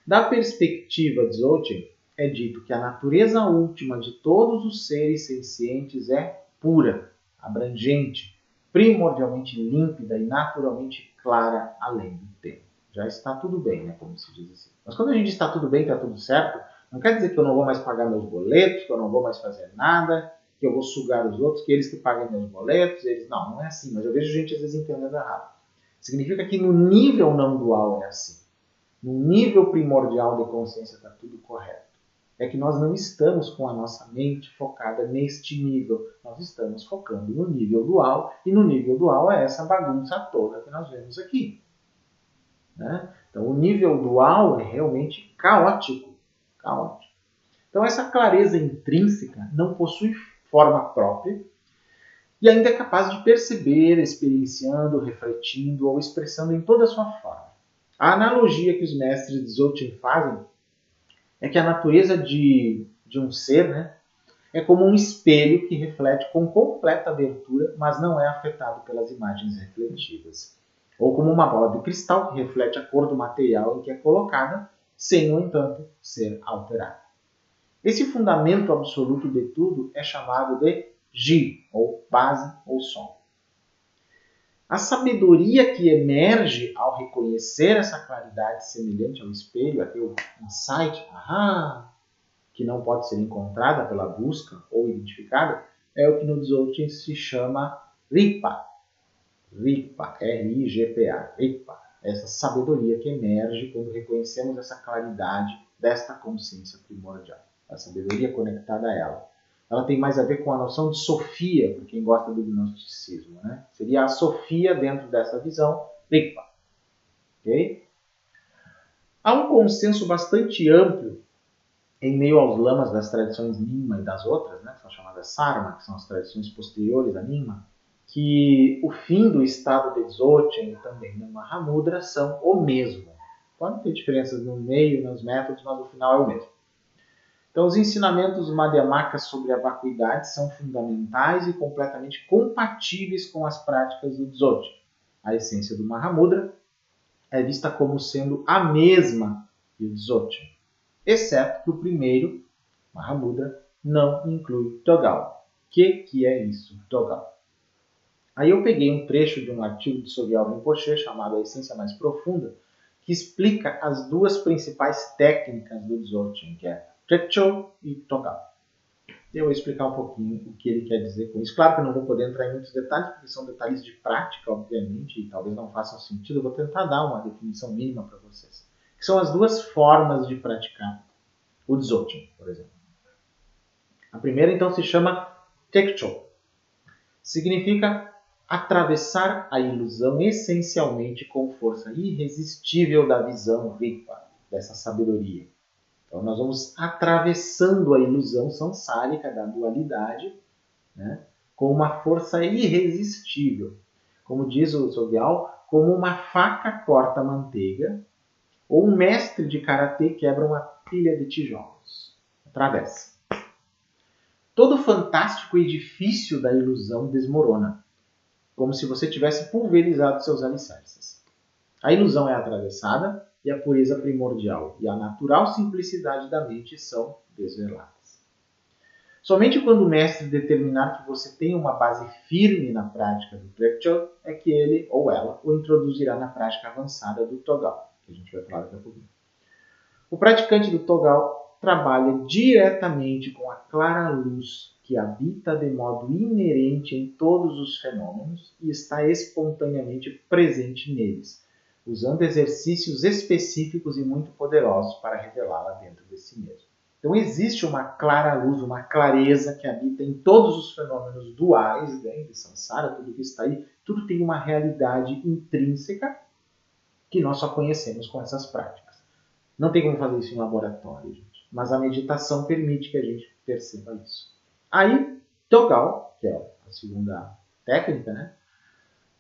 da perspectiva de Dzogchen, é dito que a natureza última de todos os seres sencientes é pura, abrangente, primordialmente límpida e naturalmente clara além do tempo. Já está tudo bem, né, como se diz assim. Mas quando a gente está tudo bem, está tudo certo, não quer dizer que eu não vou mais pagar meus boletos, que eu não vou mais fazer nada, que eu vou sugar os outros, que eles que paguem meus boletos, eles... Não é assim, mas eu vejo gente às vezes entendendo errado. Significa que no nível não dual é assim. No nível primordial de consciência está tudo correto. é que nós não estamos com a nossa mente focada neste nível. Nós estamos focando no nível dual, e no nível dual é essa bagunça toda que nós vemos aqui. Né? Então, o nível dual é realmente caótico. Caótico. Então, essa clareza intrínseca não possui forma própria e ainda é capaz de perceber, experienciando, refletindo ou expressando em toda a sua forma. A analogia que os mestres de Dzogchen fazem é que a natureza de um ser, né, é como um espelho que reflete com completa abertura, mas não é afetado pelas imagens refletidas. Ou como uma bola de cristal que reflete a cor do material em que é colocada, sem, no entanto, ser alterada. Esse fundamento absoluto de tudo é chamado de Ji, ou base ou som. A sabedoria que emerge ao reconhecer essa claridade semelhante ao espelho, aquele insight, que não pode ser encontrada pela busca ou identificada, é o que no Dzogchen se chama Rigpa. Rigpa, R-I-G-P-A, Rigpa. Essa sabedoria que emerge quando reconhecemos essa claridade desta consciência primordial. A sabedoria conectada a ela. Ela tem mais a ver com a noção de Sofia, para quem gosta do gnosticismo. Né? Seria a Sofia dentro dessa visão, Rigpa. Okay? Há um consenso bastante amplo em meio aos lamas das tradições Nyingma e das outras, né, que são chamadas Sarma, que são as tradições posteriores a Nyingma, que o fim do estado de Dzogchen e também do Mahamudra são o mesmo. Pode ter diferenças no meio, nos métodos, mas o final é o mesmo. Então, os ensinamentos madhyamakas sobre a vacuidade são fundamentais e completamente compatíveis com as práticas do Dzogchen. A essência do Mahamudra é vista como sendo a mesma que o Dzogchen, exceto que o primeiro, Mahamudra, não inclui Togal. O que é isso, Togal? Aí eu peguei um trecho de um artigo de Sogyal Rinpoche chamado A Essência Mais Profunda, que explica as duas principais técnicas do Dzogchen, que é Trekchö e Togal. Eu vou explicar um pouquinho o que ele quer dizer com isso. Claro que eu não vou poder entrar em muitos detalhes, porque são detalhes de prática, obviamente, e talvez não façam sentido. Eu vou tentar dar uma definição mínima para vocês. Que são as duas formas de praticar o Dzogchen, por exemplo. A primeira, então, se chama Trekchö. Significa atravessar a ilusão essencialmente com força irresistível da visão Rigpa, dessa sabedoria. Então, nós vamos atravessando a ilusão samsárica da dualidade, né, com uma força irresistível. Como diz o Sogyal, como uma faca corta manteiga ou um mestre de karatê quebra uma pilha de tijolos. Atravessa. Todo fantástico edifício da ilusão desmorona, como se você tivesse pulverizado seus alicerces. A ilusão é atravessada e a pureza primordial e a natural simplicidade da mente são desveladas. Somente quando o mestre determinar que você tenha uma base firme na prática do Trekchö é que ele ou ela o introduzirá na prática avançada do Togal, que a gente vai falar daqui a pouquinho. O praticante do Togal trabalha diretamente com a clara luz que habita de modo inerente em todos os fenômenos e está espontaneamente presente neles, usando exercícios específicos e muito poderosos para revelá-la dentro de si mesmo. Então existe uma clara luz, uma clareza que habita em todos os fenômenos duais, né, de samsara, tudo que está aí, tudo tem uma realidade intrínseca que nós só conhecemos com essas práticas. Não tem como fazer isso em laboratório, gente, mas a meditação permite que a gente perceba isso. Aí, Togal, que é a segunda técnica, né,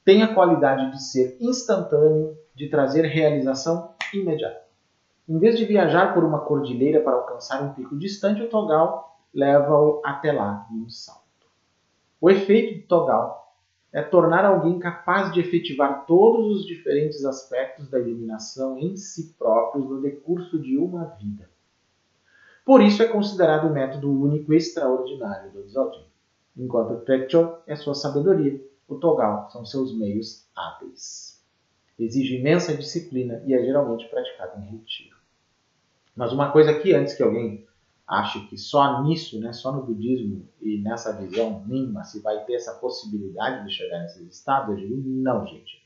tem a qualidade de ser instantâneo, de trazer realização imediata. Em vez de viajar por uma cordilheira para alcançar um pico distante, o Togal leva-o até lá em um salto. O efeito do Togal é tornar alguém capaz de efetivar todos os diferentes aspectos da iluminação em si próprios no decurso de uma vida. Por isso é considerado o método único e extraordinário do Dzogchen, enquanto o Trekchö é sua sabedoria, o Togal são seus meios hábeis. Exige imensa disciplina e é geralmente praticado em retiro. Mas uma coisa aqui, antes que alguém ache que só nisso, né, só no budismo e nessa visão Nyingma se vai ter essa possibilidade de chegar nesses estados, eu digo, não, gente.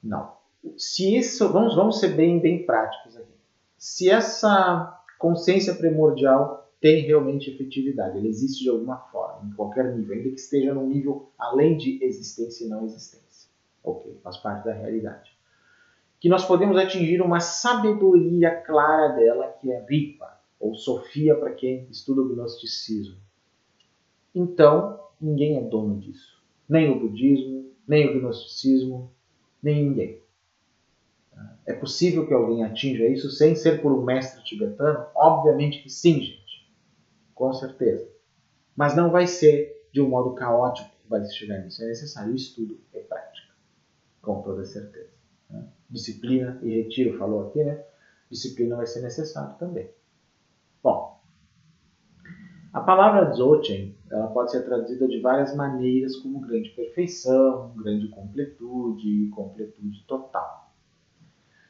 Não. Se isso, vamos ser bem práticos aqui. Se essa consciência primordial tem realmente efetividade, ela existe de alguma forma, em qualquer nível, ainda que esteja num nível além de existência e não existência. Ok, faz parte da realidade. Que nós podemos atingir uma sabedoria clara dela, que é Ripa, ou Sofia para quem estuda o gnosticismo. Então, ninguém é dono disso. Nem o budismo, nem o gnosticismo, nem ninguém. É possível que alguém atinja isso sem ser por um mestre tibetano? Obviamente que sim, gente. Com certeza. Mas não vai ser de um modo caótico que vai se chegar nisso. É necessário estudo e prática. Com toda certeza. Disciplina e retiro, falou aqui, né? Disciplina vai ser necessário também. Bom, a palavra Dzogchen, ela pode ser traduzida de várias maneiras, como grande perfeição, grande completude, completude total.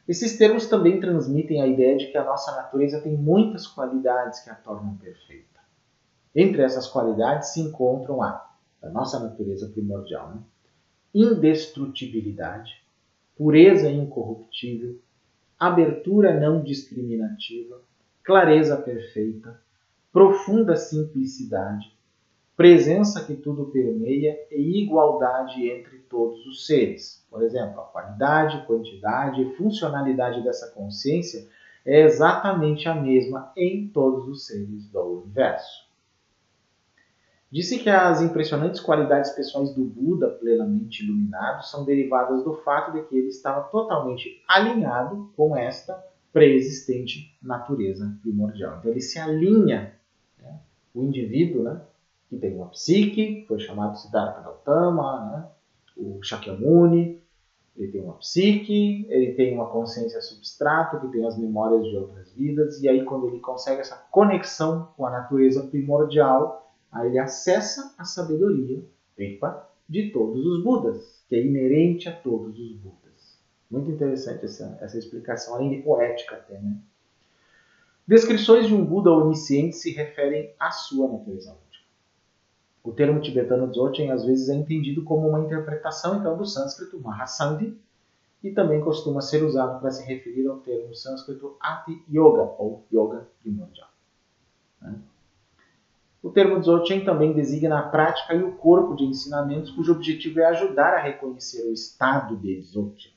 Esses termos também transmitem a ideia de que a nossa natureza tem muitas qualidades que a tornam perfeita. Entre essas qualidades se encontram a nossa natureza primordial, né? Indestrutibilidade, pureza incorruptível, abertura não discriminativa, clareza perfeita, profunda simplicidade, presença que tudo permeia e igualdade entre todos os seres. Por exemplo, a qualidade, quantidade e funcionalidade dessa consciência é exatamente a mesma em todos os seres do universo. Disse que as impressionantes qualidades pessoais do Buda, plenamente iluminado, são derivadas do fato de que ele estava totalmente alinhado com esta pré-existente natureza primordial. Então ele se alinha, né? O indivíduo, né, que tem uma psique, foi chamado Siddhartha Gautama, né, o Shakyamuni, ele tem uma psique, ele tem uma consciência substrato, que tem as memórias de outras vidas, e aí quando ele consegue essa conexão com a natureza primordial, aí ele acessa a sabedoria de todos os Budas, que é inerente a todos os Budas. Muito interessante essa explicação, além de poética até, né? Descrições de um Buda onisciente se referem à sua natureza única. O termo tibetano Dzogchen às vezes é entendido como uma interpretação então do sânscrito Mahasandhi e também costuma ser usado para se referir ao termo sânscrito Ati Yoga, ou Yoga primordial. O termo Dzogchen também designa a prática e o corpo de ensinamentos cujo objetivo é ajudar a reconhecer o estado de Dzogchen,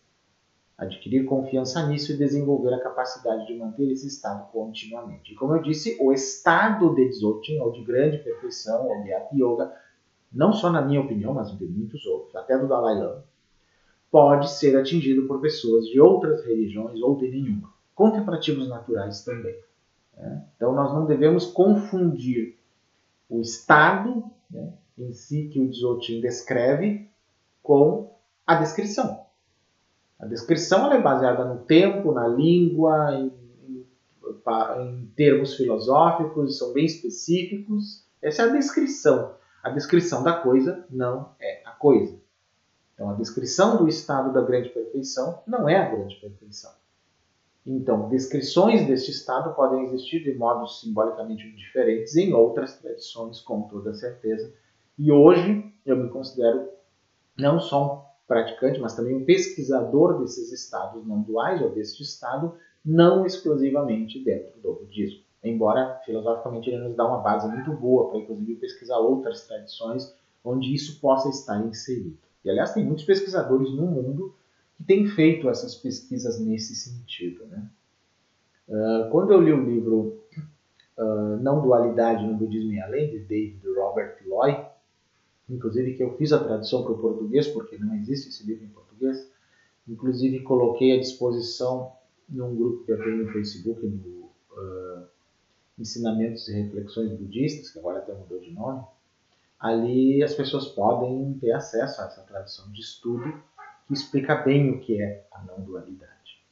adquirir confiança nisso e desenvolver a capacidade de manter esse estado continuamente. E como eu disse, o estado de Dzogchen, ou de grande perfeição, ou de Ati Yoga, não só na minha opinião, mas de muitos outros, até do Dalai Lama, pode ser atingido por pessoas de outras religiões ou de nenhuma. Contemplativos naturais também. Então nós não devemos confundir o estado, né, em si que o Dzogchen descreve com a descrição. A descrição é baseada no tempo, na língua, em termos filosóficos, são bem específicos. Essa é a descrição. A descrição da coisa não é a coisa. Então, a descrição do estado da grande perfeição não é a grande perfeição. Então, descrições deste estado podem existir de modos simbolicamente diferentes em outras tradições, com toda certeza. E hoje eu me considero não só um praticante, mas também um pesquisador desses estados não duais, ou deste estado, não exclusivamente dentro do budismo. Embora, filosoficamente, ele nos dá uma base muito boa para, inclusive, pesquisar outras tradições onde isso possa estar inserido. E, aliás, tem muitos pesquisadores no mundo que têm feito essas pesquisas nesse sentido, né? Quando eu li o livro Não Dualidade no Budismo e Além, de David Robert Loy, inclusive que eu fiz a tradução para o português, porque não existe esse livro em português, inclusive coloquei à disposição num grupo que eu tenho no Facebook, no Ensinamentos e Reflexões Budistas, que agora até mudou de nome. Ali as pessoas podem ter acesso a essa tradução de estudo que explica bem o que é a não dualidade.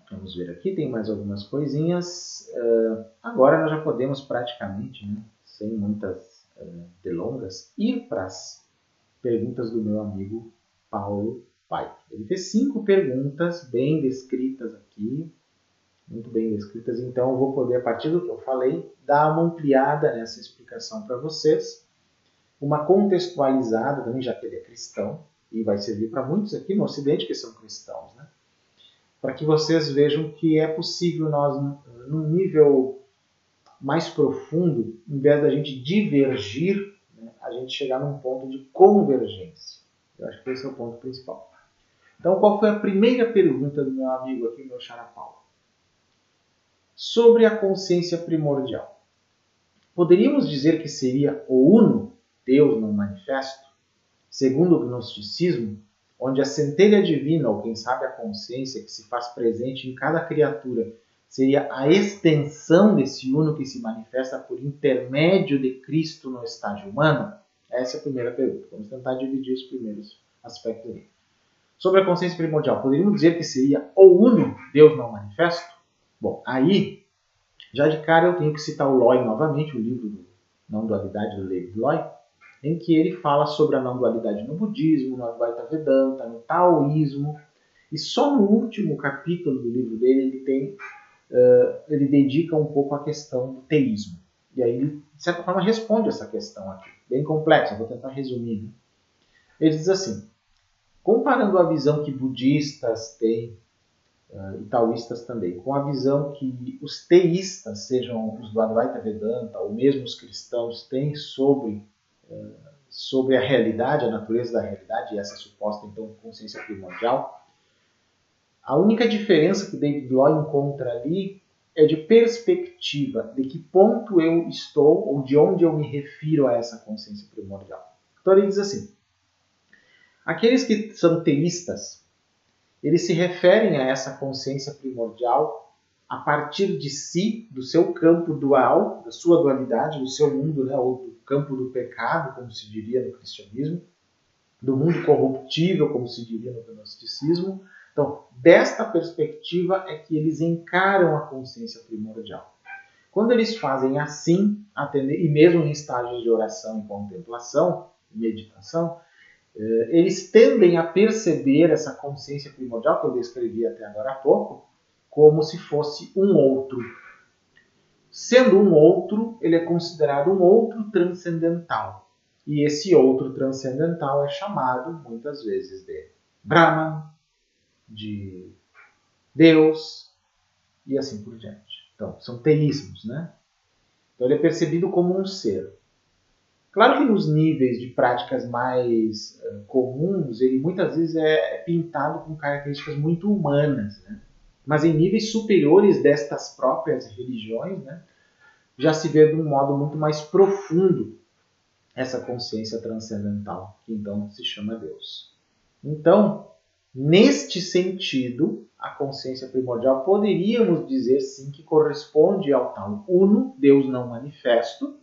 Vamos ver aqui, tem mais algumas coisinhas. Agora nós já podemos praticamente, né, sem muitas delongas, ir para as perguntas do meu amigo Paulo Pai. Ele fez 5 perguntas bem descritas aqui, muito bem descritas, então eu vou poder, a partir do que eu falei, dar uma ampliada nessa explicação para vocês, uma contextualizada também, já que ele é cristão, e vai servir para muitos aqui no Ocidente que são cristãos, né? para que vocês vejam que é possível nós, num nível mais profundo, em vez da gente divergir, né, a gente chegar num ponto de convergência. Eu acho que esse é o ponto principal. Então, qual foi a primeira pergunta do meu amigo aqui, meu xará Paulo? Sobre a consciência primordial. Poderíamos dizer que seria o uno, Deus não manifesto, segundo o gnosticismo, onde a centelha divina, ou quem sabe a consciência que se faz presente em cada criatura, seria a extensão desse uno que se manifesta por intermédio de Cristo no estágio humano? Essa é a primeira pergunta. Vamos tentar dividir os primeiros aspectos aqui. Sobre a consciência primordial, poderíamos dizer que seria o uno, Deus não manifesto? Bom, aí, já de cara eu tenho que citar o Loy novamente, o livro do Não Dualidade do David Loy, em que ele fala sobre a não dualidade no budismo, no Advaita Vedanta, no taoísmo, e só no último capítulo do livro dele ele dedica um pouco à questão do teísmo. E aí ele, de certa forma, responde essa questão aqui, bem complexa, vou tentar resumir. Né? Ele diz assim, comparando a visão que budistas têm, e taoístas também, com a visão que os teístas, sejam os do Advaita Vedanta, ou mesmo os cristãos, têm sobre a realidade, a natureza da realidade, e essa suposta, então, consciência primordial, a única diferença que David Loy encontra ali é de perspectiva, de que ponto eu estou, ou de onde eu me refiro a essa consciência primordial. Então ele diz assim, aqueles que são teístas, eles se referem a essa consciência primordial a partir de si, do seu campo dual, da sua dualidade, do seu mundo, né, ou do campo do pecado, como se diria no cristianismo, do mundo corruptível, como se diria no gnosticismo. Então, desta perspectiva é que eles encaram a consciência primordial. Quando eles fazem assim, e mesmo em estágios de oração e contemplação, meditação, eles tendem a perceber essa consciência primordial, que eu descrevi até agora há pouco, como se fosse um outro. Sendo um outro, ele é considerado um outro transcendental. E esse outro transcendental é chamado, muitas vezes, de Brahman, de Deus, e assim por diante. Então, são teísmos, né? Então, ele é percebido como um ser. Claro que nos níveis de práticas mais comuns, ele muitas vezes é pintado com características muito humanas, né? Mas em níveis superiores destas próprias religiões, né, já se vê de um modo muito mais profundo essa consciência transcendental, que então se chama Deus. Então, neste sentido, a consciência primordial poderíamos dizer sim que corresponde ao tal uno, Deus não manifesto,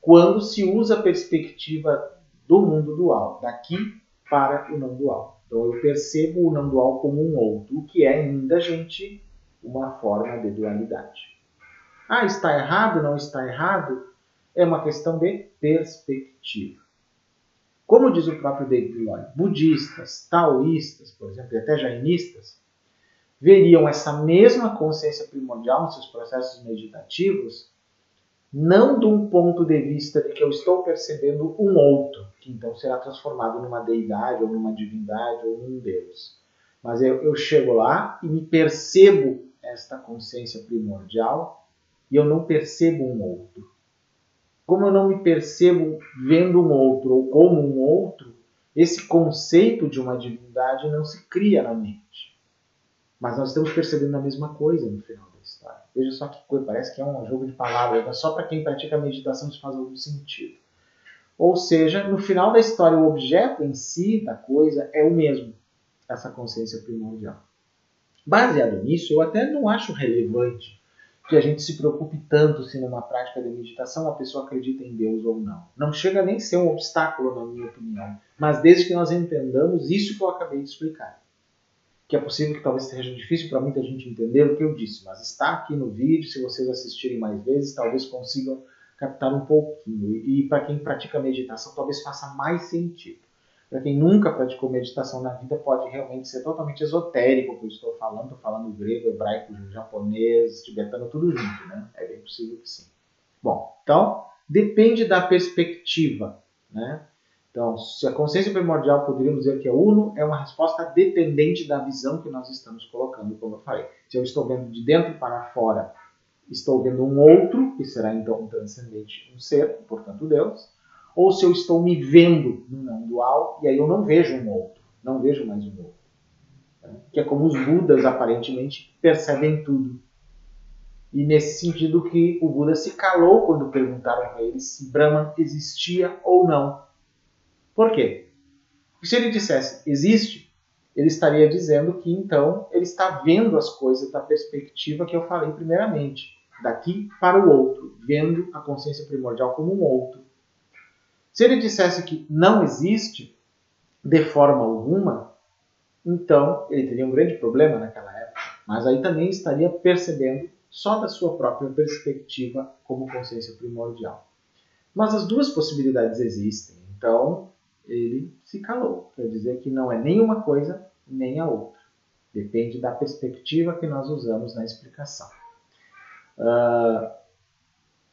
quando se usa a perspectiva do mundo dual, daqui para o não dual. Então eu percebo o não dual como um outro, o que é ainda, gente, uma forma de dualidade. Ah, está errado, não está errado? É uma questão de perspectiva. Como diz o próprio David Loy, budistas, taoístas, por exemplo, e até jainistas, veriam essa mesma consciência primordial nos seus processos meditativos não de um ponto de vista de que eu estou percebendo um outro, que então será transformado numa deidade, ou numa divindade, ou num Deus. Mas eu chego lá e me percebo esta consciência primordial e eu não percebo um outro. Como eu não me percebo vendo um outro ou como um outro, esse conceito de uma divindade não se cria na mente. Mas nós estamos percebendo a mesma coisa no final da história. Veja só que coisa, parece que é um jogo de palavras, mas só para quem pratica a meditação isso faz algum sentido. Ou seja, no final da história, o objeto em si da coisa é o mesmo, essa consciência primordial. Baseado nisso, eu até não acho relevante que a gente se preocupe tanto se numa prática de meditação a pessoa acredita em Deus ou não. Não chega nem a ser um obstáculo, na minha opinião. Mas desde que nós entendamos isso que eu acabei de explicar. Que é possível que talvez seja difícil para muita gente entender o que eu disse, mas está aqui no vídeo, se vocês assistirem mais vezes, talvez consigam captar um pouquinho. E para quem pratica meditação, talvez faça mais sentido. Para quem nunca praticou meditação na vida, pode realmente ser totalmente esotérico o que eu estou falando grego, hebraico, japonês, tibetano, tudo junto, né? É bem possível que sim. Bom, então, depende da perspectiva, né? Então, se a consciência primordial poderíamos dizer que é uno, é uma resposta dependente da visão que nós estamos colocando, como eu falei. Se eu estou vendo de dentro para fora, estou vendo um outro, que será então um transcendente, um ser, portanto Deus, ou se eu estou me vendo no não dual, e aí eu não vejo um outro, não vejo mais um outro. Que é como os Budas, aparentemente, percebem tudo. E nesse sentido que o Buda se calou quando perguntaram para ele se Brahman existia ou não. Por quê? Porque se ele dissesse existe, ele estaria dizendo que então ele está vendo as coisas da perspectiva que eu falei primeiramente, daqui para o outro, vendo a consciência primordial como um outro. Se ele dissesse que não existe de forma alguma, então ele teria um grande problema naquela época, mas aí também estaria percebendo só da sua própria perspectiva como consciência primordial. Mas as duas possibilidades existem, então ele se calou. Quer dizer que não é nem uma coisa nem a outra. Depende da perspectiva que nós usamos na explicação.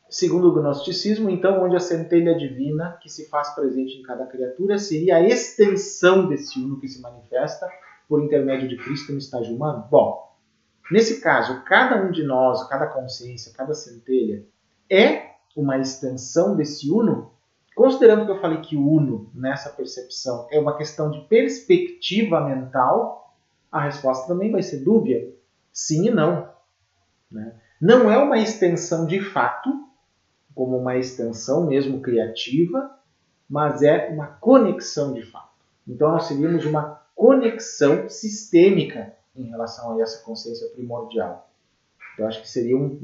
Segundo o gnosticismo, então, onde a centelha divina que se faz presente em cada criatura seria a extensão desse uno que se manifesta por intermédio de Cristo no estágio humano? Bom, nesse caso, cada um de nós, cada consciência, cada centelha é uma extensão desse uno. Considerando que eu falei que o uno, nessa percepção, é uma questão de perspectiva mental, a resposta também vai ser dúbia. Sim e não. Né? Não é uma extensão de fato, como uma extensão mesmo criativa, mas é uma conexão de fato. Então nós teríamos uma conexão sistêmica em relação a essa consciência primordial. Eu acho que seriam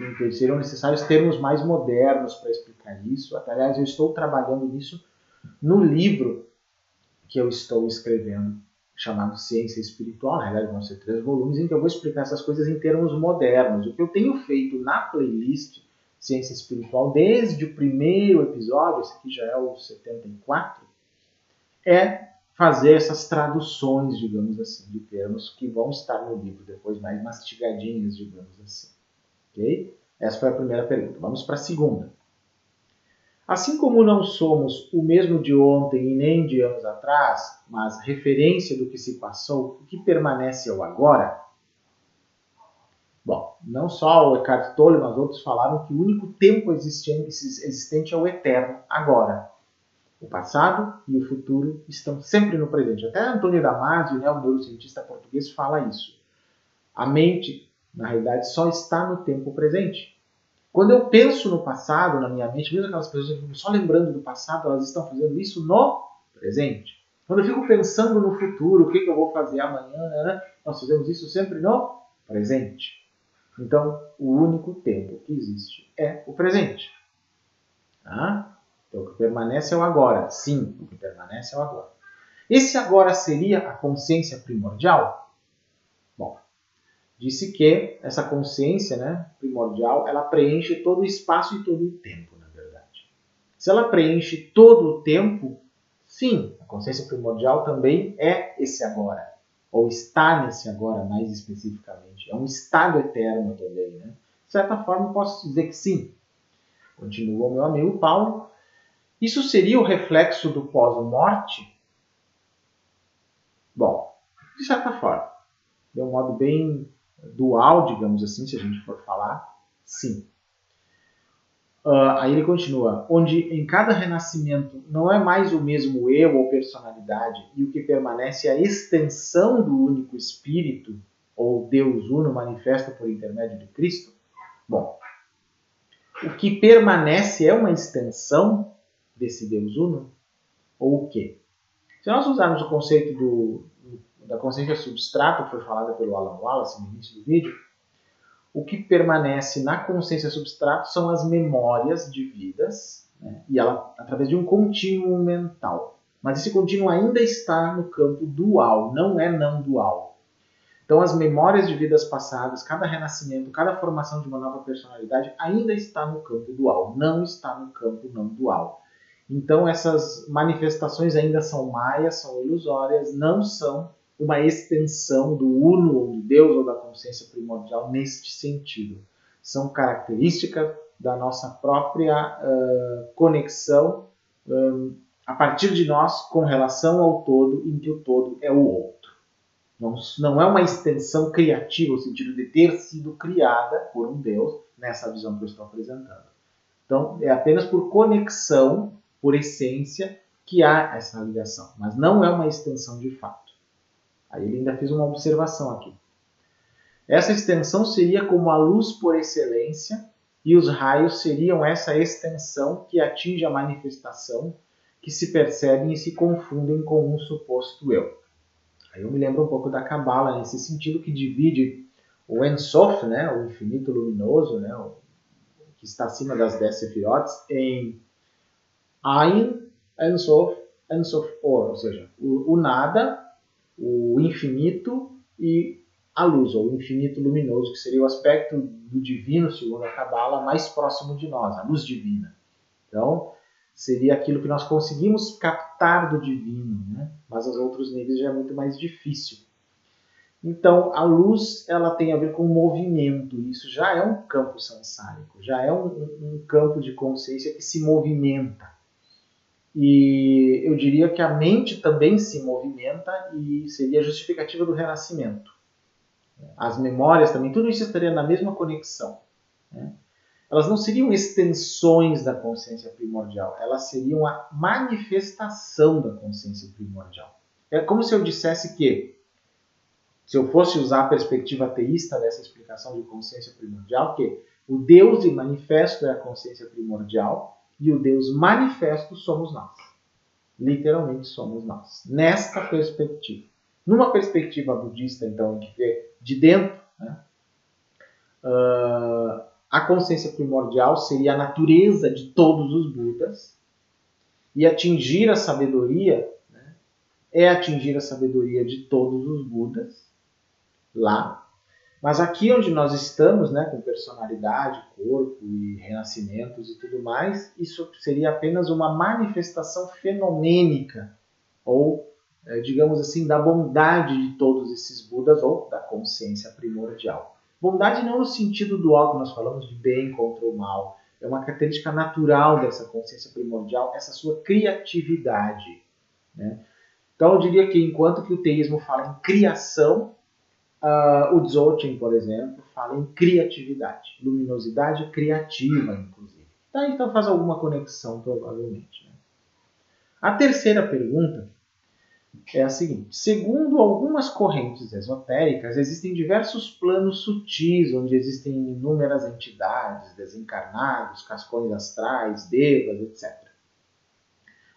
necessários termos mais modernos para explicar isso. Aliás, eu estou trabalhando nisso no livro que eu estou escrevendo, chamado Ciência Espiritual. Na verdade, vão ser 3 volumes em que eu vou explicar essas coisas em termos modernos. O que eu tenho feito na playlist Ciência Espiritual, desde o primeiro episódio, esse aqui já é o 74, é fazer essas traduções, digamos assim, de termos que vão estar no livro depois mais mastigadinhas, digamos assim. Okay? Essa foi a primeira pergunta. Vamos para a segunda. Assim como não somos o mesmo de ontem e nem de anos atrás, mas referência do que se passou, o que permanece é o agora? Bom, não só o Eckhart Tolle, mas outros falaram que o único tempo existente é o eterno, agora. O passado e o futuro estão sempre no presente. Até Antônio Damasio, né, o neurocientista português, fala isso. A mente, na realidade, só está no tempo presente. Quando eu penso no passado, na minha mente, mesmo aquelas pessoas que ficam só lembrando do passado, elas estão fazendo isso no presente. Quando eu fico pensando no futuro, o que eu vou fazer amanhã, né, nós fazemos isso sempre no presente. Então, o único tempo que existe é o presente. Tá? Então, o que permanece é o agora. Sim, o que permanece é o agora. Esse agora seria a consciência primordial? Bom, disse que essa consciência, né, primordial, ela preenche todo o espaço e todo o tempo, na verdade. Se ela preenche todo o tempo, sim, a consciência primordial também é esse agora. Ou está nesse agora, mais especificamente. É um estado eterno também, né? De certa forma, posso dizer que sim. Continua o meu amigo Paulo. Isso seria o reflexo do pós-morte? Bom, de certa forma. De um modo bem dual, digamos assim, se a gente for falar, sim. Aí ele continua, onde em cada renascimento não é mais o mesmo eu ou personalidade, e o que permanece é a extensão do único Espírito, ou Deus Uno manifesto por intermédio de Cristo? Bom, o que permanece é uma extensão desse Deus Uno? Ou o quê? Se nós usarmos o conceito da consciência substrato, que foi falada pelo Alan Wallace no início do vídeo, o que permanece na consciência substrato são as memórias de vidas, né? E ela através de um contínuo mental. Mas esse contínuo ainda está no campo dual, não é não dual. Então as memórias de vidas passadas, cada renascimento, cada formação de uma nova personalidade ainda está no campo dual, não está no campo não dual. Então essas manifestações ainda são maias, são ilusórias, não são uma extensão do Uno, ou do Deus, ou da consciência primordial neste sentido. São características da nossa própria conexão a partir de nós com relação ao todo, em que o todo é o outro. Não é uma extensão criativa, no sentido de ter sido criada por um Deus, nessa visão que eu estou apresentando. Então, é apenas por conexão, por essência, que há essa ligação, mas não é uma extensão de fato. Aí ele ainda fez uma observação aqui. Essa extensão seria como a luz por excelência, e os raios seriam essa extensão que atinge a manifestação, que se percebem e se confundem com um suposto eu. Aí eu me lembro um pouco da Kabbalah nesse sentido, que divide o Ein Sof, né, o infinito luminoso, né, que está acima das 10 Sefirot, em Ein, Ein Sof, Ein Sof Or, ou seja, o nada, o infinito e a luz, ou o infinito luminoso, que seria o aspecto do divino, segundo a Kabbalah, mais próximo de nós, a luz divina. Então, seria aquilo que nós conseguimos captar do divino, né? Mas aos outros níveis já é muito mais difícil. Então, a luz ela tem a ver com movimento. Isso já é um campo samsárico, já é um campo de consciência que se movimenta. E eu diria que a mente também se movimenta e seria a justificativa do renascimento. As memórias também, tudo isso estaria na mesma conexão, né? Elas não seriam extensões da consciência primordial, elas seriam a manifestação da consciência primordial. É como se eu dissesse que, se eu fosse usar a perspectiva ateísta dessa explicação de consciência primordial, que o Deus manifesto é a consciência primordial e o Deus manifesto somos nós. Literalmente somos nós. Nesta perspectiva. Numa perspectiva budista, então, que vê de dentro, né, a consciência primordial seria a natureza de todos os Budas, e atingir a sabedoria, né, é atingir a sabedoria de todos os Budas lá. Mas aqui onde nós estamos, né, com personalidade, corpo e renascimentos e tudo mais, isso seria apenas uma manifestação fenomênica, ou, digamos assim, da bondade de todos esses Budas, ou da consciência primordial. Bondade não no sentido dual que nós falamos de bem contra o mal. É uma característica natural dessa consciência primordial, essa sua criatividade, né? Então eu diria que enquanto que o teísmo fala em criação, o Dzogchen, por exemplo, fala em criatividade, luminosidade criativa, inclusive. Então faz alguma conexão, provavelmente, né? A terceira pergunta é a seguinte: segundo algumas correntes esotéricas, existem diversos planos sutis, onde existem inúmeras entidades, desencarnados, cascões astrais, devas, etc.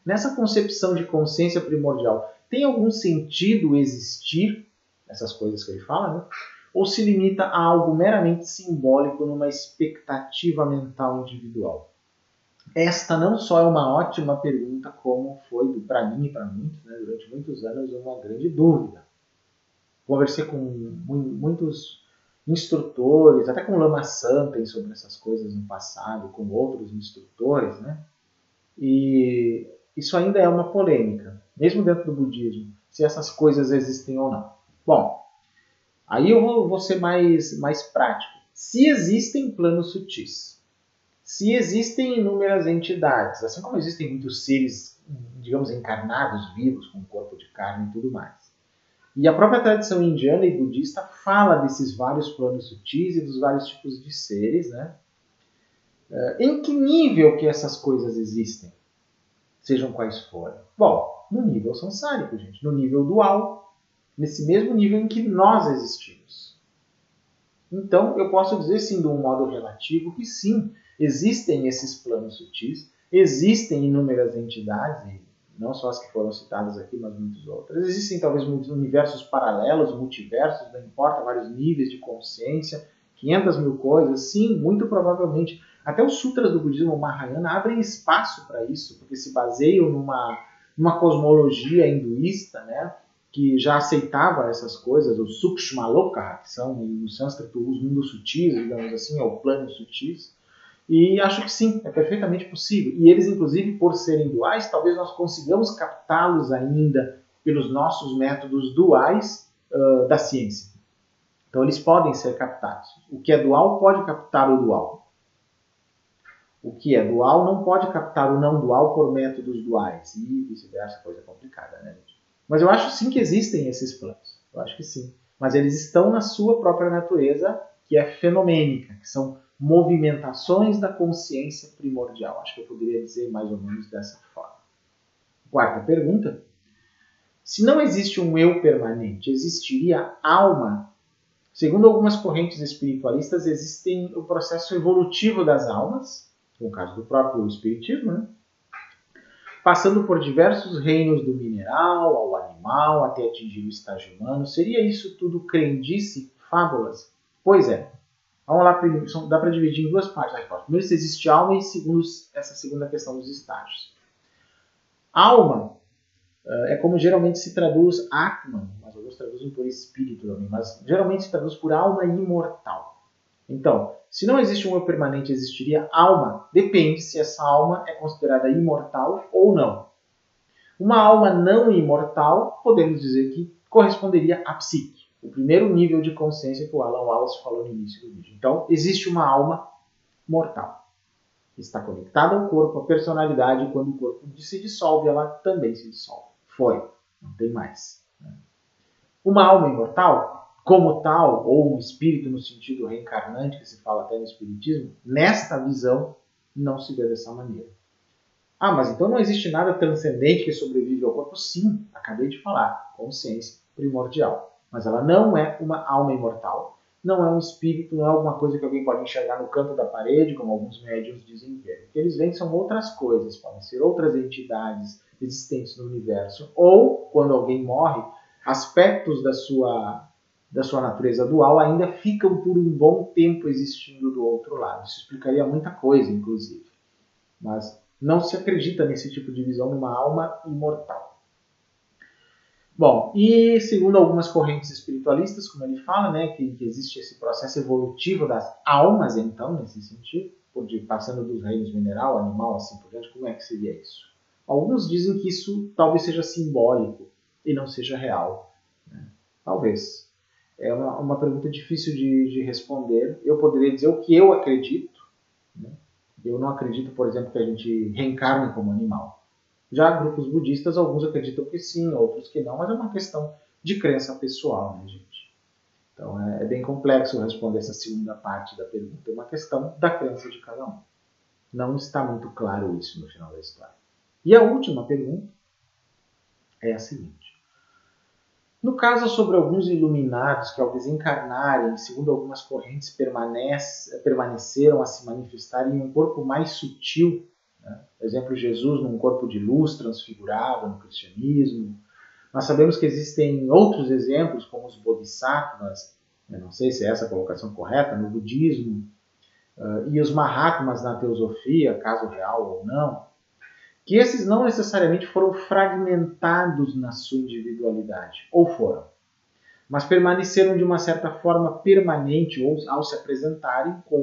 Nessa concepção de consciência primordial, tem algum sentido existir essas coisas que ele fala, né? Ou se limita a algo meramente simbólico numa expectativa mental individual? Esta não só é uma ótima pergunta, como foi, para mim e para muitos, né, durante muitos anos, uma grande dúvida. Conversei com muitos instrutores, até com o Lama Santen sobre essas coisas no passado, com outros instrutores, né? E isso ainda é uma polêmica, mesmo dentro do budismo, se essas coisas existem ou não. Bom, aí eu vou ser mais prático. Se existem planos sutis, se existem inúmeras entidades, assim como existem muitos seres, digamos, encarnados, vivos, com corpo de carne e tudo mais. E a própria tradição indiana e budista fala desses vários planos sutis e dos vários tipos de seres, né? Em que nível que essas coisas existem? Sejam quais forem. Bom, no nível samsárico, gente, no nível dual, nesse mesmo nível em que nós existimos. Então, eu posso dizer, sim, de um modo relativo, que sim, existem esses planos sutis, existem inúmeras entidades, não só as que foram citadas aqui, mas muitas outras. Existem talvez muitos universos paralelos, multiversos, não importa, vários níveis de consciência, 500 mil coisas, sim, muito provavelmente. Até os sutras do budismo Mahayana abrem espaço para isso, porque se baseiam numa cosmologia hinduísta, né, que já aceitava essas coisas, os Sukshmaloka, que são no sânscrito os mundos sutis, digamos assim, ou planos sutis. E acho que sim, é perfeitamente possível. E eles, inclusive, por serem duais, talvez nós consigamos captá-los ainda pelos nossos métodos duais da ciência. Então, eles podem ser captados. O que é dual pode captar o dual. O que é dual não pode captar o não dual por métodos duais. E vice-versa, coisa complicada, né, gente? Mas eu acho sim que existem esses planos. Eu acho que sim. Mas eles estão na sua própria natureza, que é fenomênica, que são movimentações da consciência primordial. Acho que eu poderia dizer mais ou menos dessa forma. Quarta pergunta. Se não existe um eu permanente, existiria alma? Segundo algumas correntes espiritualistas, existe o processo evolutivo das almas, no caso do próprio espiritismo, né? Passando por diversos reinos do mineral ao animal, até atingir o estágio humano. Seria isso tudo crendice, fábulas? Pois é. Vamos lá, dá para dividir em duas partes a resposta. Primeiro, se existe alma, e segundo, essa segunda questão dos estágios. Alma é como geralmente se traduz Atman, mas alguns traduzem por espírito também, mas geralmente se traduz por alma imortal. Então, se não existe um eu permanente, existiria alma? Depende se essa alma é considerada imortal ou não. Uma alma não imortal, podemos dizer que corresponderia à psique, o primeiro nível de consciência que o Alan Wallace falou no início do vídeo. Então, existe uma alma mortal. Está conectada ao corpo, à personalidade, e quando o corpo se dissolve, ela também se dissolve. Foi, não tem mais. Uma alma imortal, como tal, ou um espírito no sentido reencarnante, que se fala até no espiritismo, nesta visão, não se vê dessa maneira. Ah, mas então não existe nada transcendente que sobrevive ao corpo? Sim, acabei de falar, consciência primordial. Mas ela não é uma alma imortal, não é um espírito, não é alguma coisa que alguém pode enxergar no canto da parede, como alguns médiuns dizem que é. O que eles veem são outras coisas, podem ser outras entidades existentes no universo, ou, quando alguém morre, aspectos da sua natureza dual ainda ficam por um bom tempo existindo do outro lado. Isso explicaria muita coisa, inclusive. Mas não se acredita nesse tipo de visão numa alma imortal. Bom, e segundo algumas correntes espiritualistas, como ele fala, né, que existe esse processo evolutivo das almas, então, nesse sentido, passando dos reinos mineral, animal, assim por diante, como é que seria isso? Alguns dizem que isso talvez seja simbólico e não seja real. Né? Talvez. É uma pergunta difícil de responder. Eu poderia dizer o que eu acredito. Né? Eu não acredito, por exemplo, que a gente reencarne como animal. Já grupos budistas, alguns acreditam que sim, outros que não, mas é uma questão de crença pessoal, né, gente? Então é bem complexo responder essa segunda parte da pergunta. É uma questão da crença de cada um. Não está muito claro isso no final da história. E a última pergunta é a seguinte. No caso sobre alguns iluminados que, ao desencarnarem, segundo algumas correntes, permaneceram a se manifestar em um corpo mais sutil, né? Por exemplo, Jesus num corpo de luz transfigurado no cristianismo. Nós sabemos que existem outros exemplos, como os bodhisattvas, eu não sei se é essa a colocação correta, no budismo, e os mahatmas na teosofia, caso real ou não, que esses não necessariamente foram fragmentados na sua individualidade, ou foram, mas permaneceram de uma certa forma permanente ou ao se apresentarem com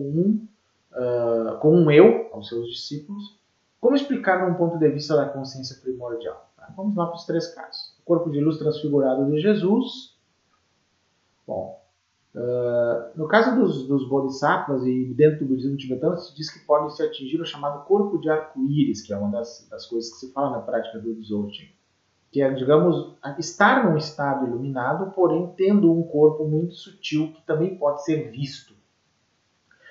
um eu aos seus discípulos. Como explicar num ponto de vista da consciência primordial? Tá? Vamos lá para os três casos. O corpo de luz transfigurado de Jesus. Bom, no caso dos bodhisattvas e dentro do budismo tibetano, se diz que pode se atingir o chamado corpo de arco-íris, que é uma das coisas que se fala na prática do Dzogchen. Que é, digamos, estar num estado iluminado, porém tendo um corpo muito sutil que também pode ser visto.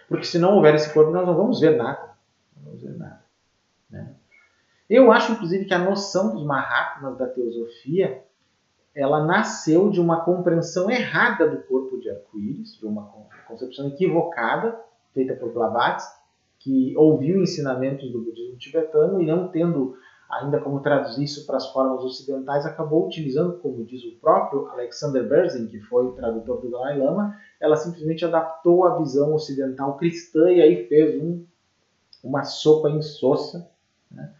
Porque se não houver esse corpo, nós não vamos ver nada. Não vamos ver nada. Né? Eu acho, inclusive, que a noção dos Mahatmas da teosofia ela nasceu de uma compreensão errada do corpo de arco-íris, de uma concepção equivocada, feita por Blavatsky, que ouviu ensinamentos do budismo tibetano e não tendo ainda como traduzir isso para as formas ocidentais, acabou utilizando, como diz o próprio Alexander Berzin, que foi o tradutor do Dalai Lama, ela simplesmente adaptou a visão ocidental cristã e aí fez uma sopa insossa, né?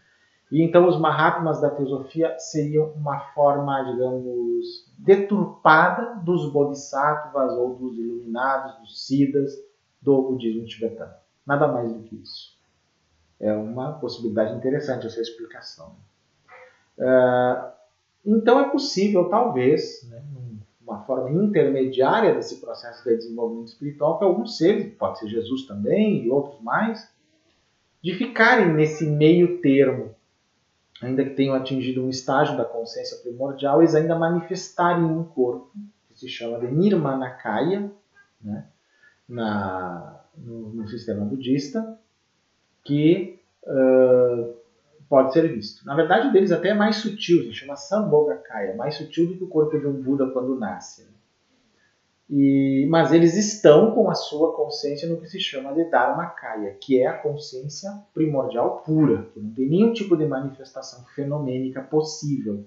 E então os Mahatmas da teosofia seriam uma forma, digamos, deturpada dos Bodhisattvas ou dos Iluminados, dos Siddhas do budismo tibetano. Nada mais do que isso. É uma possibilidade interessante essa explicação. Então é possível, talvez, né, uma forma intermediária desse processo de desenvolvimento espiritual, que alguns seres, pode ser Jesus também e outros mais, de ficarem nesse meio termo, ainda que tenham atingido um estágio da consciência primordial, eles ainda manifestarem um corpo, que se chama de Nirmanakaya, né, no sistema budista, que pode ser visto. Na verdade, o deles até é mais sutil, se chama Sambhogakaya, mais sutil do que o corpo de um Buda quando nasce. Né? Mas eles estão com a sua consciência no que se chama de Dharmakaya, que é a consciência primordial pura, que não tem nenhum tipo de manifestação fenomênica possível.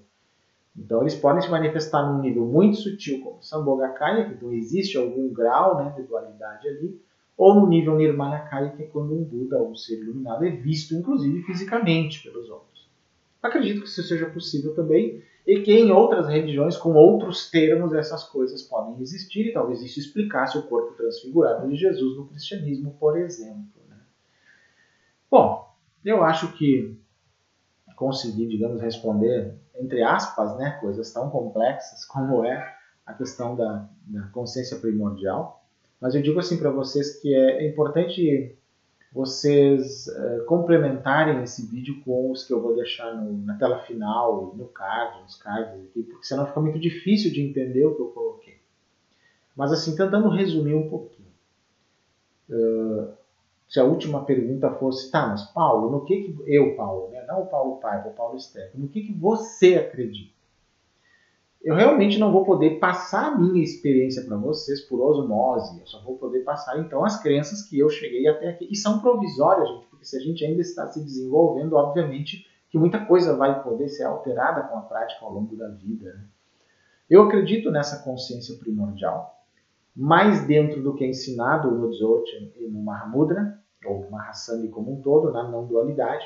Então eles podem se manifestar num nível muito sutil, como Sambhogakaya, que então existe algum grau, né, de dualidade ali, ou no nível Nirmanakaya, que é quando um Buda ou um ser iluminado é visto, inclusive fisicamente, pelos outros. Acredito que isso seja possível também, e que em outras religiões, com outros termos, essas coisas podem existir, e talvez isso explicasse o corpo transfigurado de Jesus no cristianismo, por exemplo. Né? Bom, eu acho que consegui, digamos, responder, entre aspas, né, coisas tão complexas como é a questão da consciência primordial. Mas eu digo assim para vocês que é importante vocês complementarem esse vídeo com os que eu vou deixar na tela final, no card, nos cards aqui, porque senão fica muito difícil de entender o que eu coloquei. Mas assim, tentando resumir um pouquinho. Se a última pergunta fosse, tá, mas Paulo, no que eu, Paulo, né? Não o Paulo Paiva, o Paulo Stefano, no que você acredita? Eu realmente não vou poder passar a minha experiência para vocês por osmose, eu só vou poder passar então as crenças que eu cheguei até aqui. E são provisórias, gente, porque se a gente ainda está se desenvolvendo, obviamente que muita coisa vai poder ser alterada com a prática ao longo da vida. Né? Eu acredito nessa consciência primordial, mais dentro do que é ensinado no Dzogchen e no Mahamudra, ou Mahasambhi como um todo, na não dualidade.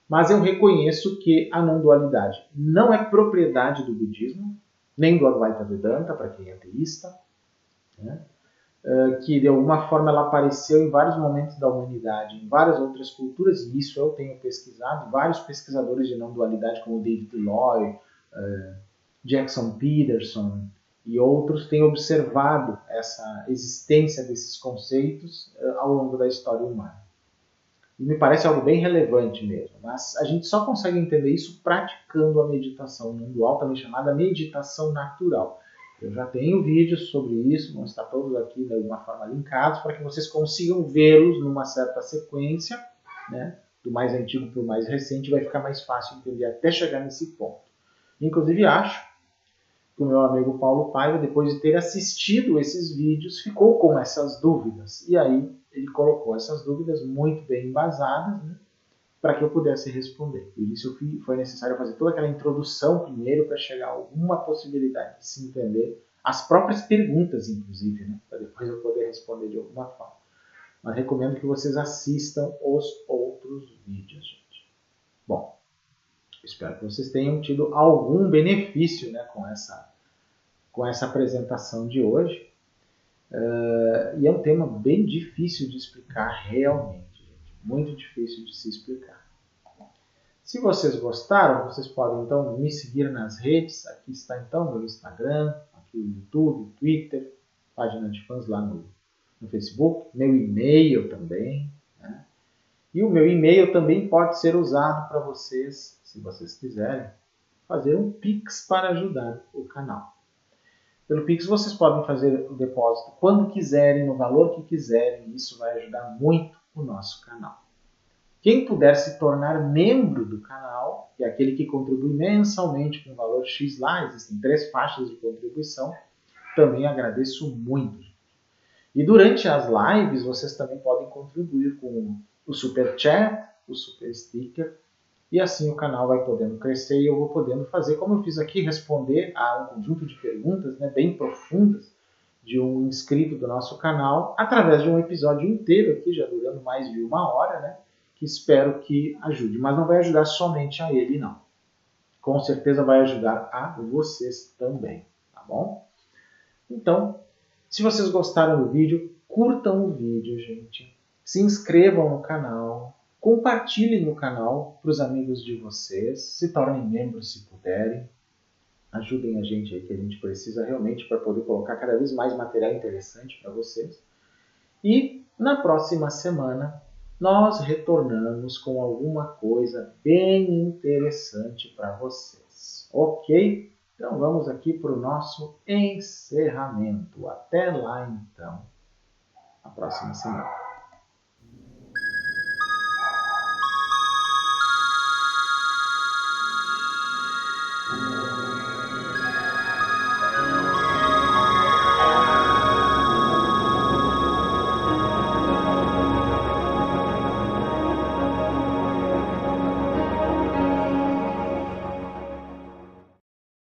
Mas eu reconheço que a não-dualidade não é propriedade do budismo, nem do Advaita Vedanta, para quem é ateísta, né? Que de alguma forma ela apareceu em vários momentos da humanidade, em várias outras culturas, e isso eu tenho pesquisado. Vários pesquisadores de não-dualidade, como David Loy, Jackson Peterson e outros, têm observado essa existência desses conceitos ao longo da história humana. E me parece algo bem relevante mesmo. Mas a gente só consegue entender isso praticando a meditação não dual, também chamada meditação natural. Eu já tenho vídeos sobre isso, vão estar todos aqui de alguma forma linkados, para que vocês consigam vê-los numa certa sequência, né? Do mais antigo para o mais recente, vai ficar mais fácil entender até chegar nesse ponto. Inclusive acho que o meu amigo Paulo Paiva, depois de ter assistido esses vídeos, ficou com essas dúvidas. E aí ele colocou essas dúvidas muito bem embasadas, né, para que eu pudesse responder. Por isso foi necessário fazer toda aquela introdução primeiro para chegar a alguma possibilidade de se entender as próprias perguntas, inclusive, né, para depois eu poder responder de alguma forma. Mas recomendo que vocês assistam os outros vídeos, gente. Bom, espero que vocês tenham tido algum benefício, né, com essa apresentação de hoje. E é um tema bem difícil de explicar realmente, gente. Muito difícil de se explicar. Se vocês gostaram, vocês podem então me seguir nas redes. Aqui está então meu Instagram, aqui o YouTube, Twitter, página de fãs lá no Facebook, meu e-mail também. Né? E o meu e-mail também pode ser usado para vocês, se vocês quiserem, fazer um Pix para ajudar o canal. Pelo Pix vocês podem fazer o depósito quando quiserem, no valor que quiserem, e isso vai ajudar muito o nosso canal. Quem puder se tornar membro do canal, que é aquele que contribui mensalmente com o valor X lá, existem 3 faixas de contribuição, também agradeço muito. E durante as lives vocês também podem contribuir com o Super Chat, o Super Sticker, e assim o canal vai podendo crescer e eu vou podendo fazer, como eu fiz aqui, responder a um conjunto de perguntas, né, bem profundas de um inscrito do nosso canal, através de um episódio inteiro aqui, já durando mais de 1 hora, né, que espero que ajude. Mas não vai ajudar somente a ele, não. Com certeza vai ajudar a vocês também, tá bom? Então, se vocês gostaram do vídeo, curtam o vídeo, gente. Se inscrevam no canal. Compartilhem o canal para os amigos de vocês, se tornem membros se puderem, ajudem a gente aí que a gente precisa realmente para poder colocar cada vez mais material interessante para vocês. E na próxima semana nós retornamos com alguma coisa bem interessante para vocês. Ok? Então vamos aqui para o nosso encerramento. Até lá então, a próxima semana.